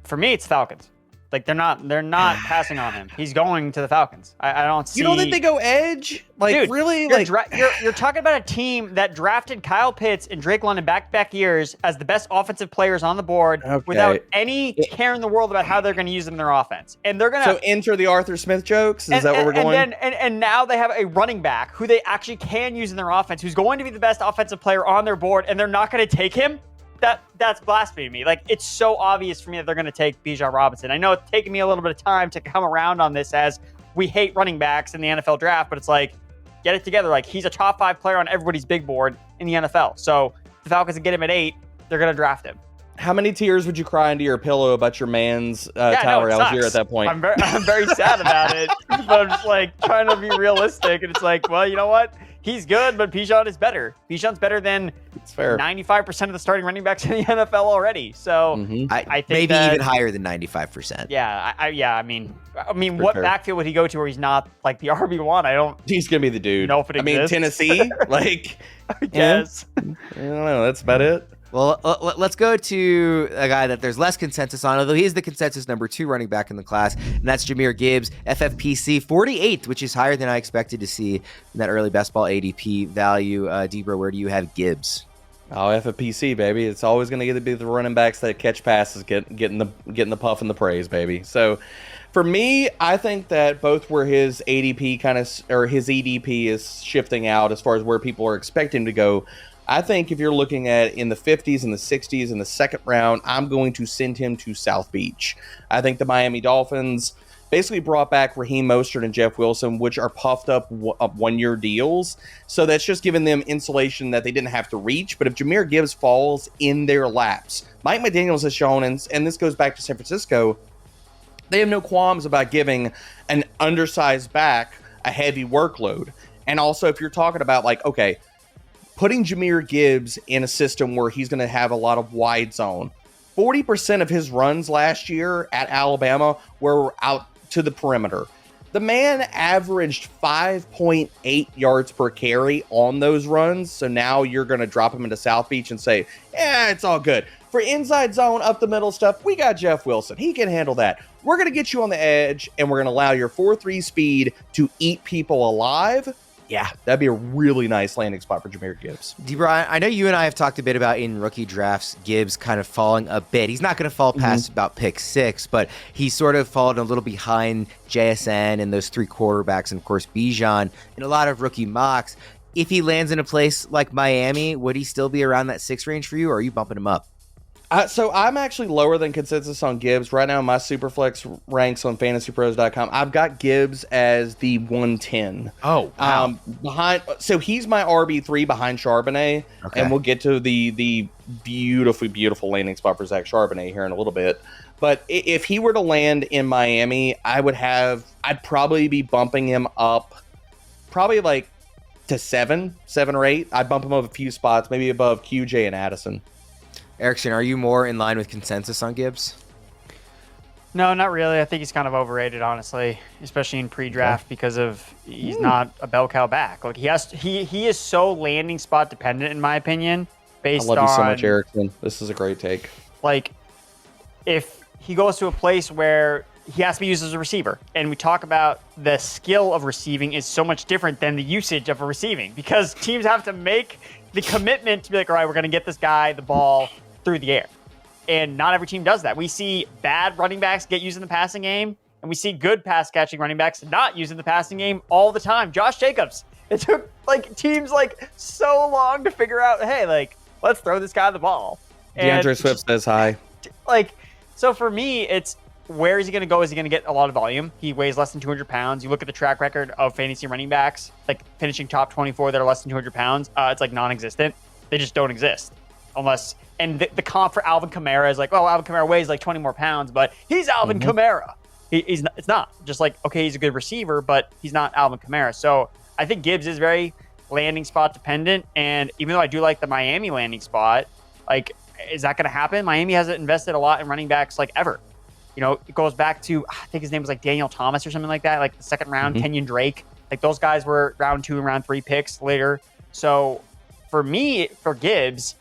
For me, it's Falcons. Like they're not passing on him. He's going to the Falcons. I don't see. You don't think they go edge? Like, dude, really? You're talking about a team that drafted Kyle Pitts and Drake London back years as the best offensive players on the board without any care in the world about how they're going to use them in their offense. And they're going to enter the Arthur Smith jokes. Is that where we're going? And now they have a running back who they actually can use in their offense, who's going to be the best offensive player on their board, and they're not going to take him. That's blasphemy to me. Like, it's so obvious for me that they're going to take Bijan Robinson. I know it's taken me a little bit of time to come around on this, as we hate running backs in the NFL draft, but it's like, get it together. Like, he's a top 5 player on everybody's big board in the NFL. So if the Falcons can get him at 8, they're going to draft him. How many tears would you cry into your pillow about your man's Tyler Algier at that point? I'm very sad about it, but I'm just like trying to be realistic, and it's like, well, you know what? He's good, but Bijan is better. Bijan's better than 95% of the starting running backs in the NFL already. So I think maybe even higher than 95%. Yeah, I mean, what backfield would he go to where he's not like the RB1? I don't. He's gonna be the dude. Know if it exists. Tennessee, like, I guess. I don't know. That's about it. Well, let's go to a guy that there's less consensus on, although he is the consensus number 2 running back in the class, and that's Jahmyr Gibbs, FFPC 48th, which is higher than I expected to see in that early best ball ADP value. Debra, where do you have Gibbs? Oh, FFPC, baby. It's always going to be the running backs that catch passes, getting the puff and the praise, baby. So for me, I think that both where his ADP or his EDP is shifting out as far as where people are expecting to go. I think if you're looking at in the 50s and the 60s in the second round, I'm going to send him to South Beach. I think the Miami Dolphins basically brought back Raheem Mostert and Jeff Wilson, which are puffed up one-year deals. So that's just giving them insulation that they didn't have to reach. But if Jahmyr Gibbs falls in their laps, Mike McDaniels has shown, and this goes back to San Francisco, they have no qualms about giving an undersized back a heavy workload. And also, if you're talking about, like, okay, putting Jahmyr Gibbs in a system where he's going to have a lot of wide zone. 40% of his runs last year at Alabama were out to the perimeter. The man averaged 5.8 yards per carry on those runs. So now you're going to drop him into South Beach and say, yeah, it's all good. For inside zone, up the middle stuff, we got Jeff Wilson. He can handle that. We're going to get you on the edge, and we're going to allow your 4.3 speed to eat people alive. Yeah, that'd be a really nice landing spot for Jahmyr Gibbs. Debra, I know you and I have talked a bit about in rookie drafts, Gibbs kind of falling a bit. He's not going to fall past about pick 6, but he's sort of fallen a little behind JSN and those 3 quarterbacks, and of course Bijan in a lot of rookie mocks. If he lands in a place like Miami, would he still be around that 6 range for you, or are you bumping him up? So I'm actually lower than consensus on Gibbs. Right now, my Superflex ranks on fantasypros.com. I've got Gibbs as the 110. Oh, wow. So he's my RB3 behind Charbonnet, and we'll get to the beautiful landing spot for Zach Charbonnet here in a little bit. But if he were to land in Miami, I'd probably be bumping him up probably like to 7 or 8. I'd bump him up a few spots, maybe above QJ and Addison. Erickson, are you more in line with consensus on Gibbs? No, not really. I think he's kind of overrated, honestly, especially in pre-draft because of he's not a bell cow back. Like he is so landing spot dependent, in my opinion. I love you so much, Erickson. This is a great take. Like, if he goes to a place where he has to be used as a receiver, and we talk about the skill of receiving is so much different than the usage of a receiving, because teams have to make the commitment to be like, all right, we're going to get this guy the ball through the air. And not every team does that. We see bad running backs get used in the passing game, and we see good pass catching running backs not used in the passing game all the time. Josh Jacobs. It took teams so long to figure out, hey, let's throw this guy the ball. DeAndre Swift says hi. So for me, it's where is he going to go? Is he going to get a lot of volume? He weighs less than 200 pounds. You look at the track record of fantasy running backs, finishing top 24 that are less than 200 pounds. It's non-existent. They just don't exist. And the comp for Alvin Kamara is Alvin Kamara weighs 20 more pounds, but he's Alvin Kamara. It's not just okay, he's a good receiver, but he's not Alvin Kamara. So I think Gibbs is very landing spot dependent. And even though I do like the Miami landing spot, is that going to happen? Miami hasn't invested a lot in running backs ever. It goes back to, I think his name was Daniel Thomas or something like that, the second round, Kenyon Drake. Those guys were round 2 and round 3 picks later. So for me, for Gibbs,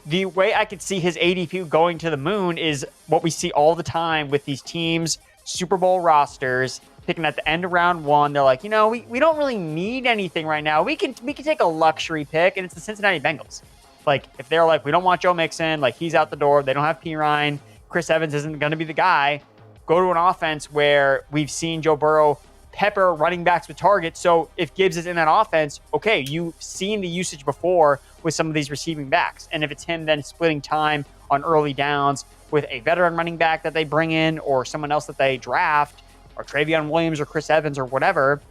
the way I could see his ADP going to the moon is what we see all the time with these teams Super Bowl rosters, picking at the end of round 1. They're like, we don't really need anything right now. We can take a luxury pick, and it's the Cincinnati Bengals. Like, if they're like, we don't want Joe Mixon, like he's out the door, they don't have Pirine, Chris Evans isn't going to be the guy, go to an offense where we've seen Joe Burrow pepper running backs with targets. So if Gibbs is in that offense, okay, you've seen the usage before with some of these receiving backs. And if it's him then splitting time on early downs with a veteran running back that they bring in or someone else that they draft or Travion Williams or Chris Evans or whatever,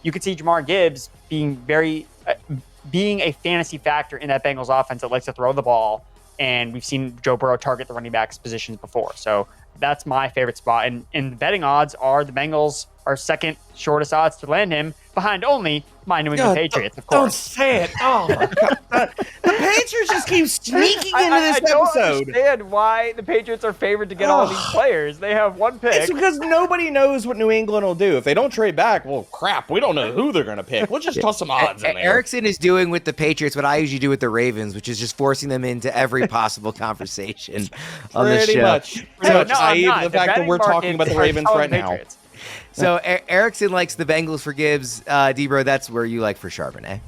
you could see Jahmyr Gibbs being a fantasy factor in that Bengals offense that likes to throw the ball. And we've seen Joe Burrow target the running backs positions before. So that's my favorite spot. And the betting odds are the Bengals are second shortest odds to land him, behind only my New England Patriots, of course. Don't say it. Oh, my God. The Patriots just keep sneaking into this episode. I don't understand why the Patriots are favored to get all these players. They have one pick. It's because nobody knows what New England will do. If they don't trade back, well, crap, we don't know who they're going to pick. We'll just toss some odds in there. Erickson is doing with the Patriots what I usually do with the Ravens, which is just forcing them into every possible conversation on this show. Pretty much. The fact that we're talking about the Ravens right now. So Erickson likes the Bengals for Gibbs. D-Bro, that's where you like for Charbonnet.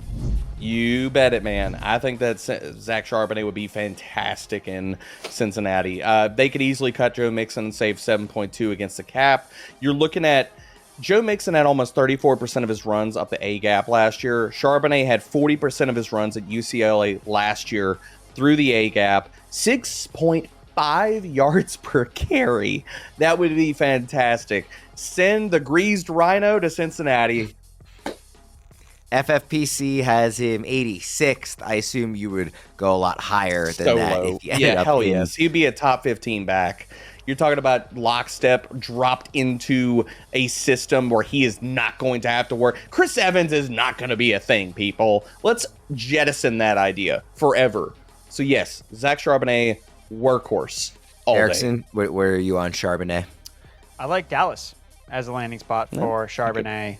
You bet it, man. I think that Zach Charbonnet would be fantastic in Cincinnati. They could easily cut Joe Mixon and save 7.2 against the cap. You're looking at Joe Mixon had almost 34% of his runs up the A-gap last year. Charbonnet had 40% of his runs at UCLA last year through the A-gap. 6.5 yards per carry. That would be fantastic. Send the greased rhino to Cincinnati. FFPC has him 86th. I assume you would go a lot higher than that. Low. If you ended up hell in. yes. He'd be a top 15 back. You're talking about lockstep dropped into a system where he is not going to have to work. Chris Evans is not going to be a thing, people. Let's jettison that idea forever. So yes, Zach Charbonnet, workhorse all Erickson, day. where are you on Charbonnet? I like Dallas as a landing spot for Charbonnet.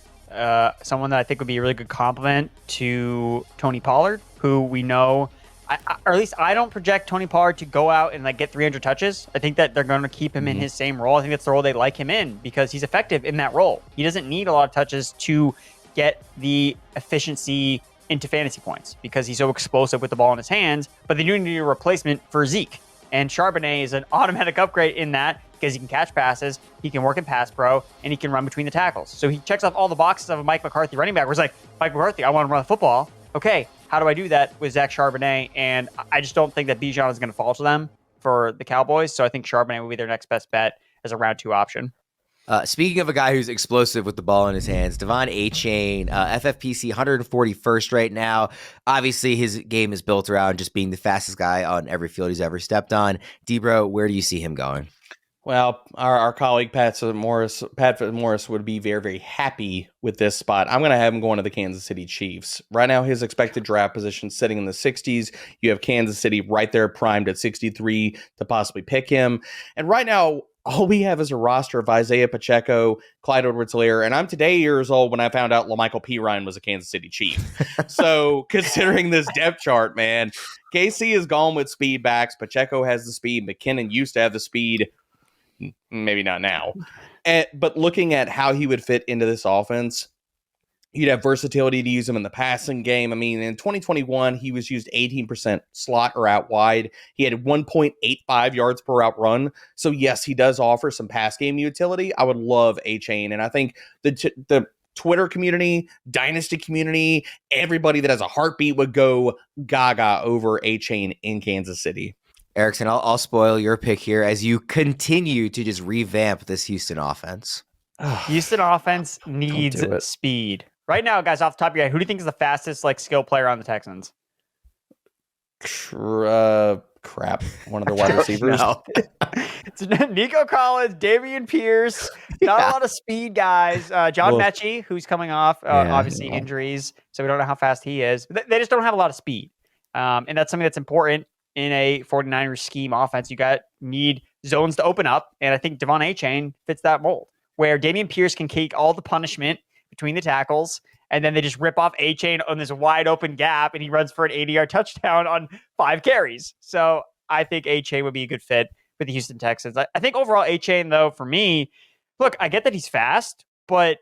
Someone that I think would be a really good complement to Tony Pollard, who we know, or at least I don't project Tony Pollard to go out and get 300 touches. I think that they're going to keep him in his same role. I think that's the role they like him in because he's effective in that role. He doesn't need a lot of touches to get the efficiency into fantasy points because he's so explosive with the ball in his hands, but they do need a replacement for Zeke. And Charbonnet is an automatic upgrade in that because he can catch passes, he can work in pass pro, and he can run between the tackles. So he checks off all the boxes of a Mike McCarthy running back. Where it's like, Mike McCarthy, I want to run the football. Okay, how do I do that with Zach Charbonnet? And I just don't think that Bijan is going to fall to them for the Cowboys. So I think Charbonnet will be their next best bet as a round 2 option. Speaking of a guy who's explosive with the ball in his hands, Devon Achane, FFPC 141st right now. Obviously, his game is built around just being the fastest guy on every field he's ever stepped on. D-Bro, where do you see him going? Well, our colleague Pat Morris would be very, very happy with this spot. I'm going to have him going to the Kansas City Chiefs. Right now, his expected draft position sitting in the 60s. You have Kansas City right there primed at 63 to possibly pick him. And right now, all we have is a roster of Isaiah Pacheco, Clyde Edwards-Helaire, and I'm today years old when I found out LaMichael Pirine was a Kansas City Chief. So considering this depth chart, man, KC is gone with speed backs. Pacheco has the speed. McKinnon used to have the speed. Maybe not now. But looking at how he would fit into this offense, you'd have versatility to use him in the passing game. I mean, in 2021, he was used 18% slot or out wide. He had 1.85 yards per route run. So, yes, he does offer some pass game utility. I would love Achane. And I think the Twitter community, Dynasty community, everybody that has a heartbeat would go gaga over Achane in Kansas City. Erickson, I'll spoil your pick here as you continue to just revamp this Houston offense. Houston offense needs speed. Right now, guys, off the top of your head, who do you think is the fastest skill player on the Texans? Crap. One of the wide receivers. It's Nico Collins, Dameon Pierce. Not a lot of speed guys. John Mechie, who's coming off obviously injuries, so we don't know how fast he is. They just don't have a lot of speed, and that's something that's important in a 49ers scheme offense. You need zones to open up, and I think Devon Achane fits that mold, where Dameon Pierce can take all the punishment between the tackles, and then they just rip off Achane on this wide open gap, and he runs for an 80-yard touchdown on 5 carries. So I think Achane would be a good fit for the Houston Texans. I think overall Achane, though, for me, look, I get that he's fast, but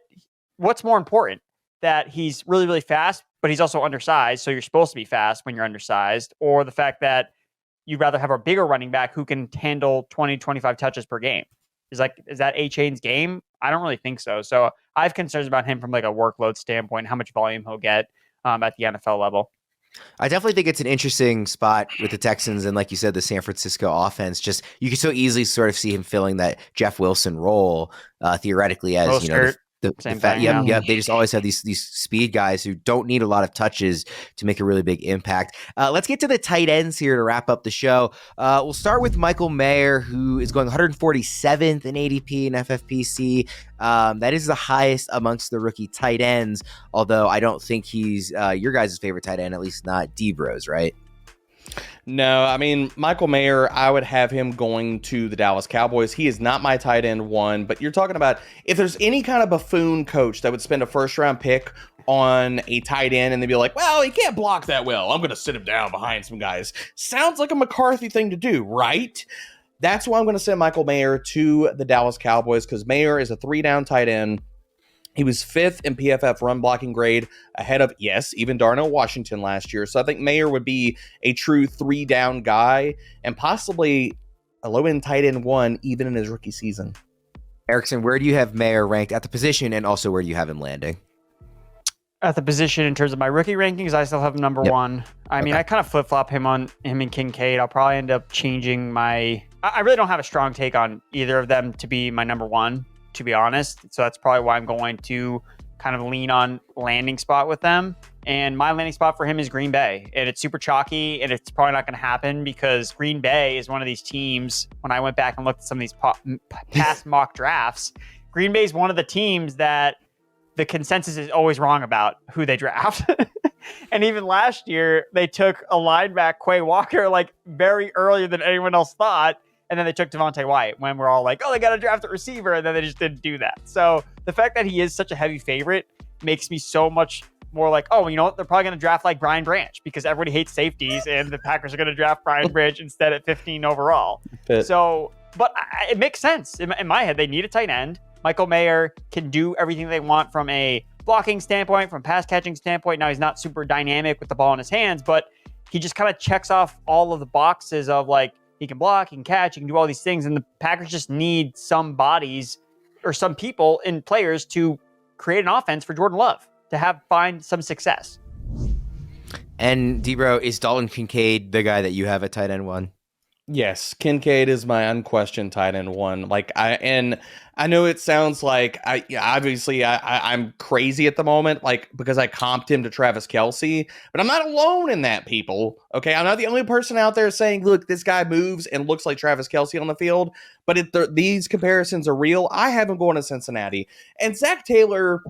what's more important? That he's really, really fast, but he's also undersized. So you're supposed to be fast when you're undersized, or the fact that you'd rather have a bigger running back who can handle 20, 25 touches per game. Is that Achane's game? I don't really think so. So I have concerns about him from like a workload standpoint, how much volume he'll get at the NFL level. I definitely think it's an interesting spot with the Texans and, like you said, the San Francisco offense. Just you can so easily sort of see him filling that Jeff Wilson role theoretically as Same thing, Yep. They just always have these speed guys who don't need a lot of touches to make a really big impact. Let's get to the tight ends here to wrap up the show. We'll start with Michael Mayer, who is going 147th in ADP and FFPC. That is the highest amongst the rookie tight ends, although I don't think he's your guys' favorite tight end, at least not Debro's, right? No, I mean, Michael Mayer, I would have him going to the Dallas Cowboys. He is not my tight end one, but you're talking about if there's any kind of buffoon coach that would spend a first-round pick on a tight end and they'd be like, well, he can't block that well. I'm going to sit him down behind some guys. Sounds like a McCarthy thing to do, right? That's why I'm going to send Michael Mayer to the Dallas Cowboys, because Mayer is a 3-down tight end. He was 5th in PFF run blocking grade, ahead of, yes, even Darnell Washington last year. So I think Mayer would be a true 3-down guy and possibly a low-end tight end 1 even in his rookie season. Erickson, where do you have Mayer ranked at the position, and also where do you have him landing? At the position in terms of my rookie rankings, I still have him number 1. I mean, I kind of flip-flop him and Kincaid. I'll probably end up changing I really don't have a strong take on either of them to be my number 1. To be honest. So that's probably why I'm going to kind of lean on landing spot with them. And my landing spot for him is Green Bay. And it's super chalky, and it's probably not going to happen because Green Bay is one of these teams. When I went back and looked at some of these past mock drafts, Green Bay is one of the teams that the consensus is always wrong about who they draft. And even last year, they took a linebacker, Quay Walker, like very earlier than anyone else thought. And then they took Devontae White when we're all like, oh, they got to draft a receiver. And then they just didn't do that. So the fact that he is such a heavy favorite makes me so much more like, oh, you know what? They're probably going to draft like Brian Branch because everybody hates safeties. And the Packers are going to draft Brian Branch instead at 15 overall. So, but it makes sense. In my head, they need a tight end. Michael Mayer can do everything they want from a blocking standpoint, from pass catching standpoint. Now, he's not super dynamic with the ball in his hands, but he just kind of checks off all of the boxes of like, he can block, he can catch, he can do all these things. And the Packers just need some bodies or some people and players to create an offense for Jordan Love to find some success. And Debro, is Dalton Kincaid the guy that you have at tight end 1? Yes, Kincaid is my unquestioned tight end 1. I know it sounds like I'm crazy at the moment, like because I comped him to Travis Kelce, but I'm not alone in that, people. Okay, I'm not the only person out there saying, look, this guy moves and looks like Travis Kelce on the field. But these comparisons are real. I have him going to Cincinnati, and Zach Taylor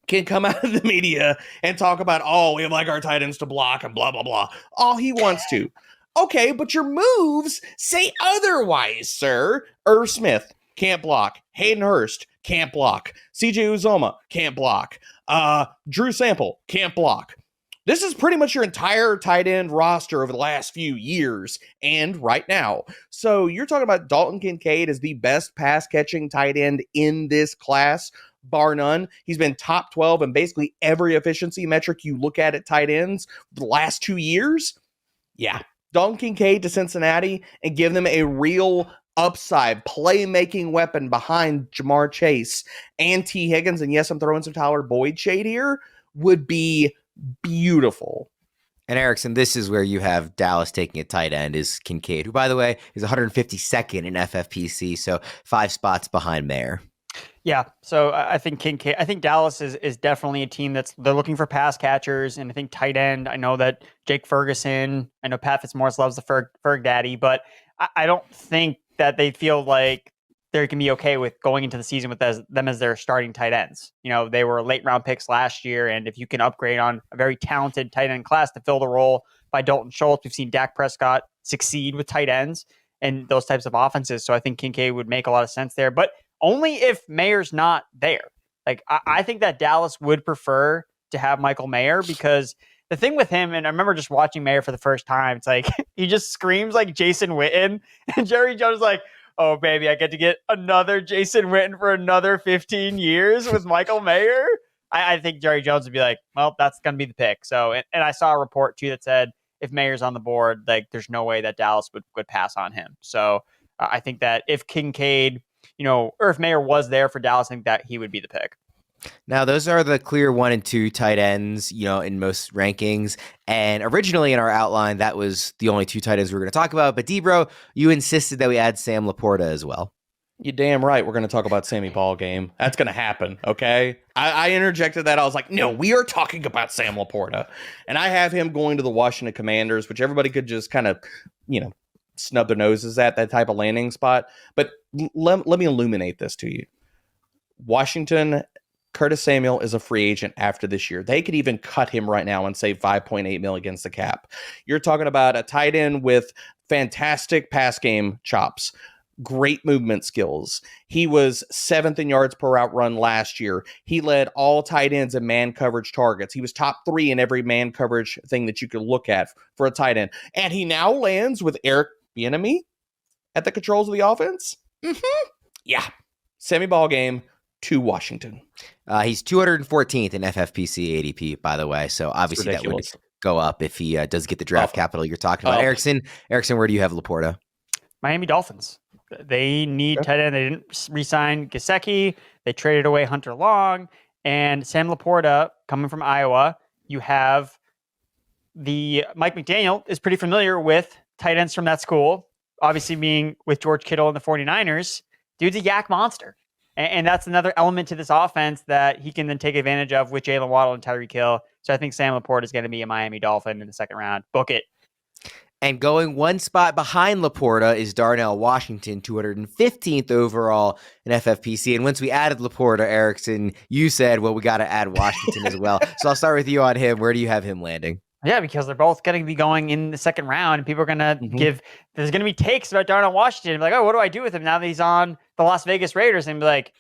can come out of the media and talk about, oh, we have like our tight ends to block and blah blah blah, all he wants to. Okay, but your moves say otherwise, sir. Irv Smith can't block. Hayden Hurst can't block. CJ Uzomah can't block. Drew Sample can't block. This is pretty much your entire tight end roster over the last few years and right now. So you're talking about Dalton Kincaid as the best pass-catching tight end in this class, bar none. He's been top 12 in basically every efficiency metric you look at tight ends for the last 2 years. Yeah. Dalton Kincaid to Cincinnati and give them a real upside playmaking weapon behind Jamar Chase and T. Higgins. And yes, I'm throwing some Tyler Boyd shade here, would be beautiful. And Erickson, this is where you have Dallas taking a tight end is Kincaid, who, by the way, is 152nd in FFPC, so 5 spots behind Mayer. Yeah, so I think Dallas is definitely a team they're looking for pass catchers, and I think tight end. I know that Jake Ferguson, I know Pat Fitzmaurice loves the Ferg Daddy, but I don't think that they feel like they can be okay with going into the season with them as their starting tight ends. You know, they were late round picks last year, and if you can upgrade on a very talented tight end class to fill the role by Dalton Schultz, we've seen Dak Prescott succeed with tight ends and those types of offenses. So I think Kincaid would make a lot of sense there, but only if Mayer's not there. Like, I think that Dallas would prefer to have Michael Mayer because the thing with him, and I remember just watching Mayer for the first time, it's like he just screams like Jason Witten, and Jerry Jones is like, oh, baby, I get to get another Jason Witten for another 15 years with Michael Mayer. I think Jerry Jones would be like, well, that's going to be the pick. So, and I saw a report too that said if Mayer's on the board, like there's no way that Dallas would pass on him. So I think that if Kincaid, or if Mayer was there for Dallas, I think that he would be the pick. Now, those are the clear 1 and 2 tight ends, in most rankings. And originally in our outline, that was the only 2 tight ends we were going to talk about. But Debro, you insisted that we add Sam LaPorta as well. You're damn right. We're going to talk about Sammy Ballgame. That's going to happen. Okay. I interjected that. I was like, no, we are talking about Sam LaPorta. And I have him going to the Washington Commanders, which everybody could just kind of, snub their noses at, that type of landing spot. But let me illuminate this to you. Washington, Curtis Samuel is a free agent after this year. They could even cut him right now and save $5.8 million against the cap. You're talking about a tight end with fantastic pass game chops, great movement skills. He was 7th in yards per route run last year. He led all tight ends in man coverage targets. He was top 3 in every man coverage thing that you could look at for a tight end. And he now lands with Eric Bieniemy at the controls of the offense. Yeah. Sammy Ballgame to Washington. He's 214th in FFPC ADP, by the way. So obviously that would go up if he does get the draft capital you're talking about. Erickson, where do you have LaPorta? Miami Dolphins. They need tight end. They didn't re-sign Gesicki. They traded away Hunter Long and Sam LaPorta coming from Iowa. You have Mike McDaniel is pretty familiar with tight ends from that school. Obviously being with George Kittle and the 49ers, dude's a yak monster. And that's another element to this offense that he can then take advantage of with Jalen Waddle and Tyreek Hill. So I think Sam LaPorta is going to be a Miami Dolphin in the second round. Book it. And going 1 spot behind LaPorta is Darnell Washington, 215th overall in FFPC. And once we added LaPorta, Erickson, you said, well, we got to add Washington as well. So I'll start with you on him. Where do you have him landing? Yeah, because they're both going to be going in the second round, and people are going to there's going to be takes about Darnell Washington. And be like, oh, what do I do with him now that he's on the Las Vegas Raiders? And be like,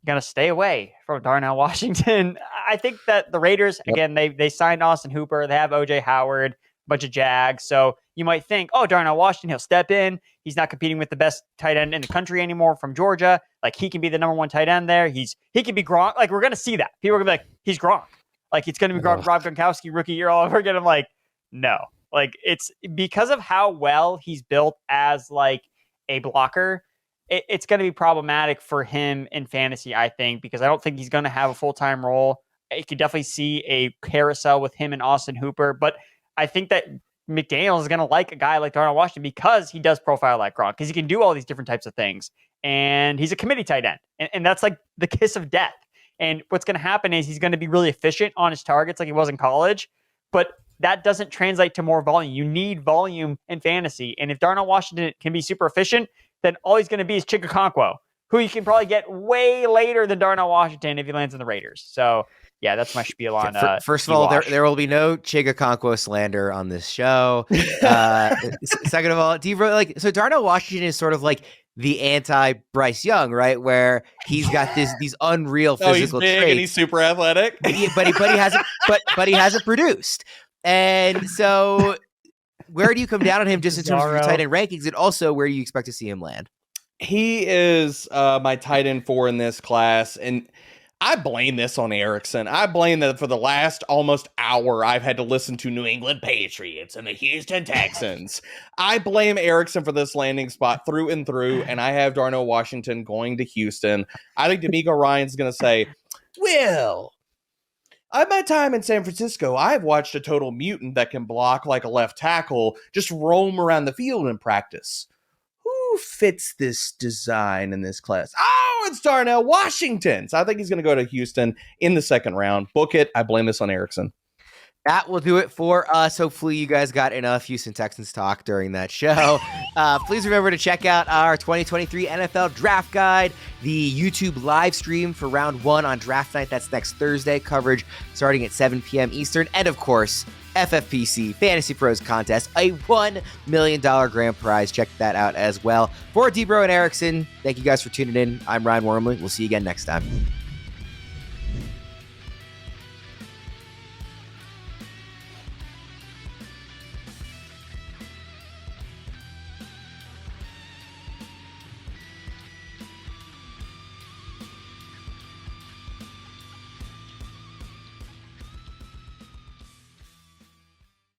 you're going to stay away from Darnell Washington. I think that the Raiders, again, they signed Austin Hooper. They have OJ Howard, a bunch of Jags. So you might think, oh, Darnell Washington, he'll step in. He's not competing with the best tight end in the country anymore from Georgia. Like, he can be the number 1 tight end there. He can be Gronk. Like, we're going to see that. People are going to be like, he's Gronk. Like, it's going to be Rob Gronkowski rookie year all over again. I'm like, no. Like, it's because of how well he's built as, like, a blocker, it's going to be problematic for him in fantasy, I think, because I don't think he's going to have a full-time role. You could definitely see a carousel with him and Austin Hooper. But I think that McDaniel is going to like a guy like Darnell Washington because he does profile like Gronk, because he can do all these different types of things. And he's a committee tight end. And that's like the kiss of death. And what's going to happen is he's going to be really efficient on his targets like he was in college, but that doesn't translate to more volume. You need volume in fantasy. And if Darnell Washington can be super efficient, then all he's going to be is Chigakonkwo, who you can probably get way later than Darnell Washington if he lands in the Raiders. So, yeah, that's my spiel on First of all, there will be no Chigakonkwo slander on this show. Second of all, so Darnell Washington is sort of like the anti-Bryce Young, right? Where he's got these unreal physical he's big traits, and he's super athletic, but he hasn't produced. And so, where do you come down on him just in terms of your tight end rankings, and also where do you expect to see him land? He is my tight end 4 in this class, and I blame this on Erickson. I blame that for the last almost hour I've had to listen to New England Patriots and the Houston Texans. I blame Erickson for this landing spot through and through, and I have Darnell Washington going to Houston. I think D'Amico Ryan's going to say, well, at my time in San Francisco, I've watched a total mutant that can block like a left tackle, just roam around the field in practice. Who fits this design in this class? Oh, it's Darnell Washington. So I think he's going to go to Houston in the second round. Book it. I blame this on Erickson. That will do it for us. Hopefully you guys got enough Houston Texans talk during that show. Please remember to check out our 2023 NFL Draft Guide, the YouTube live stream for round 1 on draft night. That's next Thursday. Coverage starting at 7 p.m. Eastern. And, of course, FFPC Fantasy Pros Contest, a $1 million grand prize. Check that out as well. For Debro and Erickson, thank you guys for tuning in. I'm Ryan Wormeli. We'll see you again next time.